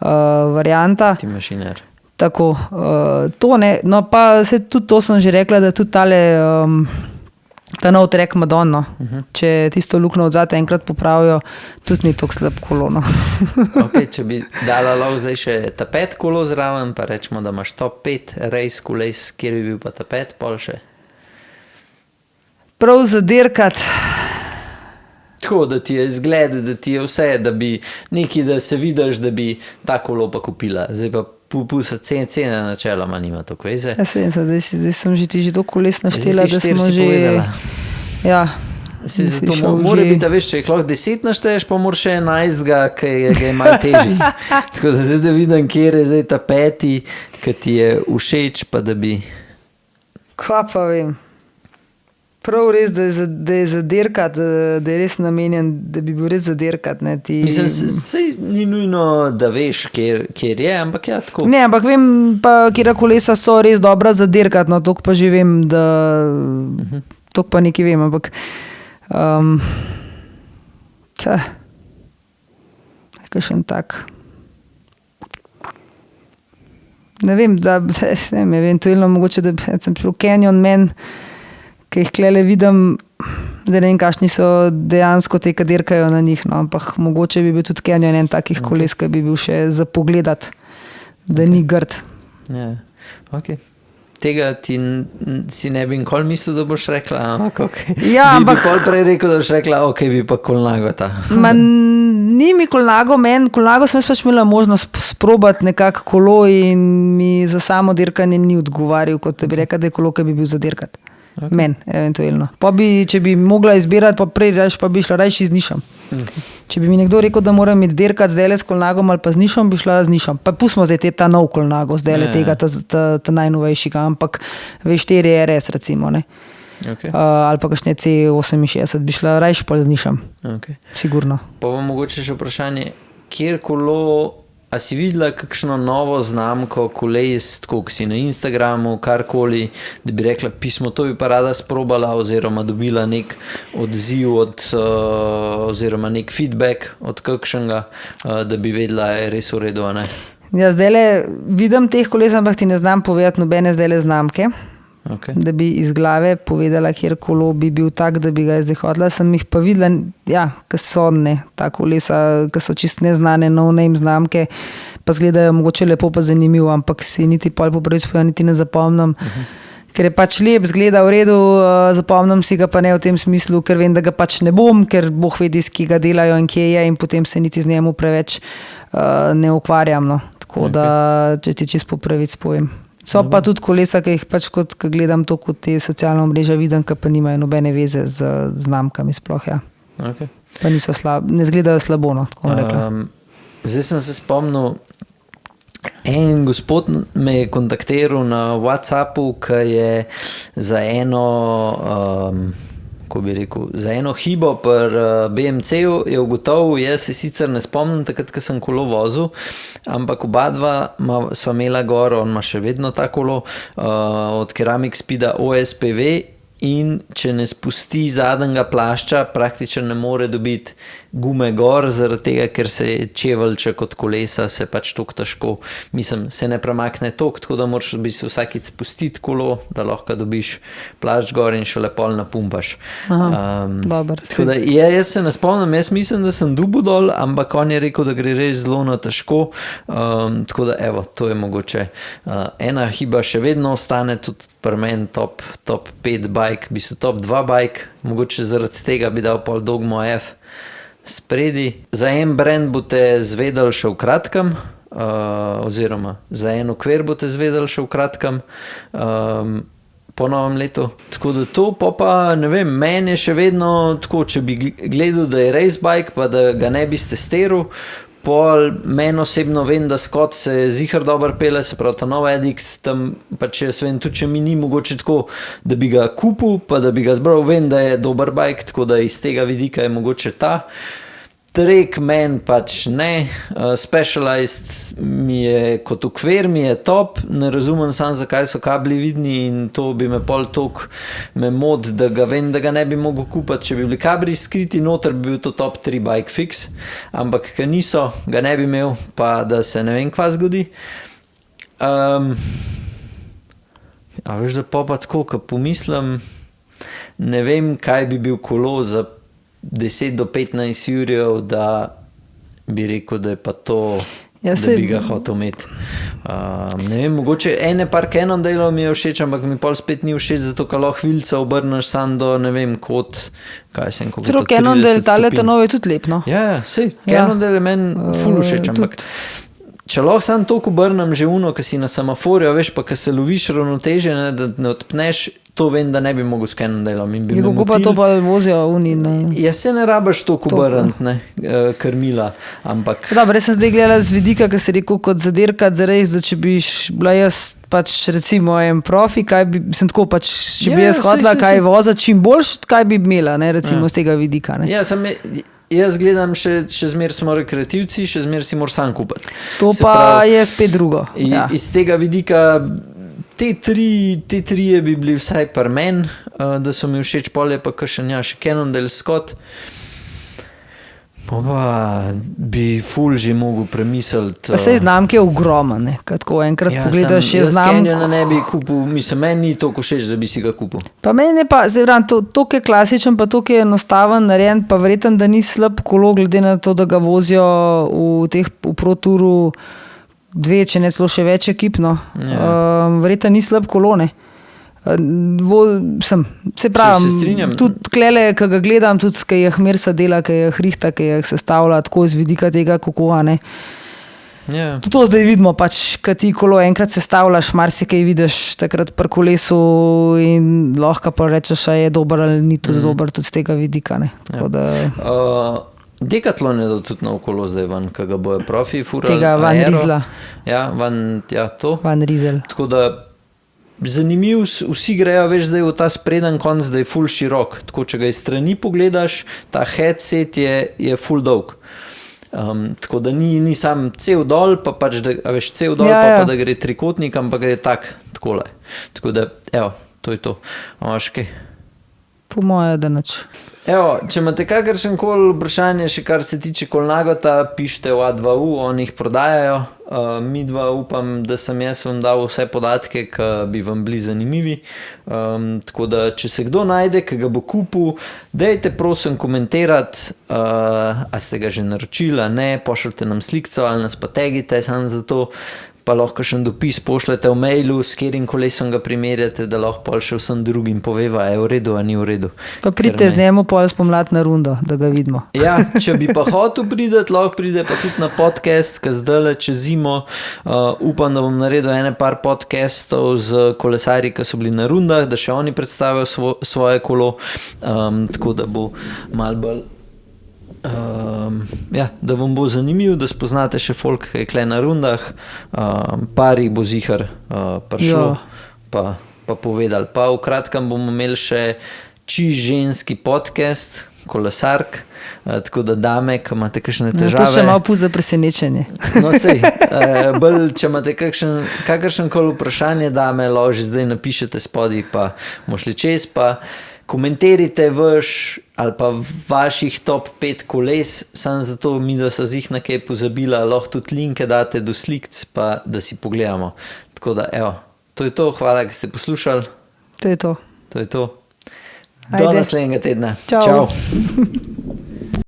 Varianta. Team Machiner. Tako, to ne, no pa se tudi to sem že rekla, da tudi tale ta nov Trek Madonna, če tisto luknjo odzad enkrat popravijo, tudi ni tako slab kolo. No. Ok, če bi dala lov zdaj še tapet kolo zraven, pa rečemo, da imaš top 5 race koles, kjer bi bil pa tapet, pol še? Prav za dirkat. Tako, da ti je izgled, da ti je vse, da bi nekaj, da se vidiš, da bi ta kolo pa kupila. Zdaj pa pusa cene načeloma nima tako veze. Ja, se vem, zdaj sem že ti že to koles naštela, da smo že... Povedala. Ja. Zato mora biti, da veš, če jih lahko 10 našteješ, pa moraš še 11, ki je malo težji. Tako da zdaj da vidim, kjer je zdaj ta peti, ki ti je všeč, pa da bi... Kva pa vem. Prav res, da je za dirkat, da je res namenjen, da bi bil res za dirkat. Mislim, sej ni nujno, da veš, kjer je, ampak ja, tako. Ne, ampak vem pa, kjera kolesa so res dobra za dirkat, no, toliko pa že vem, da toliko pa nekaj vem, ampak kakšen tak. Ne vem, eventualno mogoče, da sem šel Canyon Man, ki jih klele vidim, da ne vem, kakšni so dejansko te, ki dirkajo na njih, no, ampak mogoče bi bil tudi Canyon en takih koles, ki bi bil še za pogledat, da ni grd. Ja, ok. Tega si ne bi nikoli mislil, da boš rekla, ampak ok. Ja, ampak... Bi pol prej rekel, da boš rekla, ok, bi pa Colnagota. Ni mi Colnago sem pač imela možnost sprobati nekako kolo in mi za samo dirkanje ni odgovarjal, kot da bi rekla, da je kolo, ki bi bil za dirkat. Okay. Men, eventualno. Pa bi, če bi mogla izbirati, pa prej pa bi šla rajši z Nišom. Če bi mi nekdo rekel, da moram iti dirkat zdaj s Colnagom ali pa z Nišom, bi šla z Nišom. Pa pustimo zdaj ta nov Colnago, zdaj tega, ta najnovejšega, ampak V4 RS recimo, ne. Okay. Ali pa kakšne C68, bi šla rajši pa z Nišom. Okay. Sigurno. Pa vam mogoče še vprašanje, kjer kolo, a si videla kakšno novo znamko koles, tako ki si na Instagramu, karkoli, da bi rekla pismo, to bi pa rada sprobala oziroma dobila nek odziv oziroma nek feedback od kakšnega, da bi vedela, je res v redu, ne? Ja, zdajle vidim teh koles, ampak ti ne znam povedati nobene zdajle znamke. Okay. Da bi iz glave povedala, kjer kolo bi bil tak, da bi ga zdaj hodila. Sem jih pa videla, ja, ki so ta kolesa, ki so čist neznane, no name znamke. pa zgledajo mogoče lepo pa zanimivo, ampak si niti pol po prvi spoja niti ne zapomnim. Ker je pač lep, zgleda v redu, zapomnim si ga pa ne v tem smislu, ker vem, da ga pač ne bom, ker Bog vedi, s ki ga delajo in kje je in potem se niti z njemu preveč ne ukvarjam. No. Tako da, če ti čisto po pravic povem. So pa tudi kolesa, ki jih pač kot gledam to kot te socialne omrežja vidim, ki pa nimajo nobene veze z znamkami sploh, ja. Okay. Pa niso ne zgledajo slabo, no, tako rekla. Zdaj sem se spomnil, en gospod me je kontaktiral na WhatsAppu, ki je za eno, ko bi rekel, za eno hibo pri BMC-ju je ugotovil, jaz se sicer ne spomnim takrat, ko sem kolo vozil, ampak oba dva sva imela gor, on ima še vedno ta kolo, od Ceramic Speeda OSPV in če ne spusti zadnjega plašča, praktično ne more dobiti gume gor, zaradi tega, ker se čeveljček od kolesa se pač toliko težko, mislim, se ne premakne toliko, tako da moraš v bistvu vsakič spustiti kolo, da lahko dobiš plašč gor in šele pol napumpaš. Dobar, tako da, jaz se ne spomnim, jaz mislim, da sem dubu dol, ampak on je rekel, da gre res zelo na težko, tako da evo, to je mogoče. Ena hiba še vedno ostane tudi pri meni top 5 bike, v bistvu top 2 bike, mogoče zaradi tega bi dal pol Dogmo F spredi. Za en brand boste zvedeli še v kratkem, oziroma za en okvir boste zvedeli še v kratkem po novem letu. Tako da to, pa ne vem, meni je še vedno tako, če bi gledal, da je race bike, pa da ga ne bi testiral, pol meni osebno vem, da Scott se zihar dobro pele, se pravi ta nov Addict, tam pač jaz vem, tudi če mi ni mogoče tako, da bi ga kupil, pa da bi ga zbral, vem, da je dober bike, tako da iz tega vidika je mogoče ta. Trek meni pač ne, Specialized mi je kot okvir, mi je top, ne razumem sam, zakaj so kabli vidni in to bi me pol toliko me mod, da ga vem, da ga ne bi mogel kupiti. Če bi bili kabli skriti noter, bi bil to top 3 bike fix, ampak ker niso, ga ne bi imel, pa da se ne vem, kva zgodi. A veš, da pa tako, ko pomislim, ne vem, kaj bi bil kolo za 10 do 15 jurjev, da bi rekel, da je pa to, da bi ga hotel imeti. Ne vem, mogoče ene par Cannondale'ov mi je všeč, ampak mi pol spet ni všeč, zato ka lahko vilca obrneš sam do, ne vem, kot, kaj sem, koliko to 30 stopinj. Cannondale, ta leta nov je tudi lep, no? Ja, sej, Cannondale je meni ful všeč, ampak če lahko sam toliko obrnem že uno, ki si na semaforju, veš, pa ki se loviš ravnotežje, da ne odpneš, to vem, da ne bi mogel s Cannondale'om. Kako pa to pa vozijo uni? Ja, se ne rabaš toliko obrniti, ne, krmila, ampak... Dobro, jaz sem zdaj gledala z vidika, ki si rekel, kot zadirkat za res, da če bi bila jaz pač recimo en profi, kaj bi, sem tako pač, če bi jaz hotela kaj voziti čim boljš, kaj bi imela, ne, recimo z tega vidika, ne. Ja, jaz gledam, še zmer smo rekreativci, še zmer si moraš sam kupiti. To pa je spet drugo. Iz tega vidika te trije bi bili vsaj pri meni, da so mi všeč, pol je pa kakšen, ja, še Cannondale, Scott. Pa bi ful že mogel premisliti. Pa sej znamke je ogromen, ne, tako enkrat pogledaš je znamk. Jaz Canyona ne bi kupil, mislim, meni ni toliko všeč, da bi si ga kupil. Pa meni je pa, zdaj vram, to je klasičen, pa to je enostaven narejen, pa verjetno, da ni slab kolo, glede na to, da ga vozijo v Pro Touru 2, če ne celo še več ekip, no. Verjetno ni slab kolo, ne. Se pravim, tudi klele, ki ga gledam, tudi ki jih Mersa dela, ki jih rihta, ki jih sestavlja tako iz vidika tega kokoa, ne. Tudi to zdaj vidimo, pač, ki ti kolo enkrat sestavljaš, marsikaj vidiš takrat pri kolesu in lahko pa rečeš, a je dober ali ni tudi dober, tudi z tega vidika, ne. Tako da... Decathlon je tudi na okolo zdaj van, ki ga bojo profi furali. Tega Van Rizla. To. Van Rizel. Tako da zanimiv, vsi grejo več zdaj v ta spreden konc, da je ful širok. Tako, če ga iz strani pogledaš, ta headset je ful dolg. Tako da ni sam cel dol, pa pač, da veš, cel dol, pa da gre trikotnik, ampak je takole. Tako da, evo, to je to. A imaš kaj? Po moje, da nič. Evo, če imate kakršen koli vprašanje, še kar se tiče Kolnagota, pišite v A2U, oni jih prodajajo. Mi dva upam, da sem jaz vam dal vse podatke, ki bi vam bili zanimivi. Tako da, če se kdo najde, ki ga bo kupil, dajte prosim komentirati, a ste ga že naročili, a ne, pošljite nam slikco ali nas pa tagite, samo zato pa lahko še en dopis pošljete v mailu, s katerim kolesom ga primerjate, da lahko pol še vsem drugim poveva, je v redu, a ni v redu. Pa pridite z njemu pol spomlad na rundo, da ga vidimo. Ja, če bi pa hotel prideti, lahko pride pa tudi na podcast, ki zdaj čez zimo upam, da bom naredil par podcastov z kolesarji, ki so bili na rundah, da še oni predstavijo svoje kolo, tako da bo malo bolj da vam bo zanimiv, da spoznate še folk, ki je kle na rundah, pari bo zihar prišlo, pa povedali. Pa v kratkem bomo imeli še ženski podcast, kolesark, tako da dame, ki imate kakšne težave. To še malo puza presenečenje. No sej, če imate kakršen koli vprašanje dame, lahko že zdaj napišete spodaj, pa bomo šli čez, pa komentirajte ali pa vaših top 5 koles, samo zato mi, da so zih na kaj pozabila, lahko tudi linke date do slikc, pa da si pogledamo. Tako da, evo, to je to. Hvala, da ste poslušali. To je to. Do naslednjega tedna. Čau.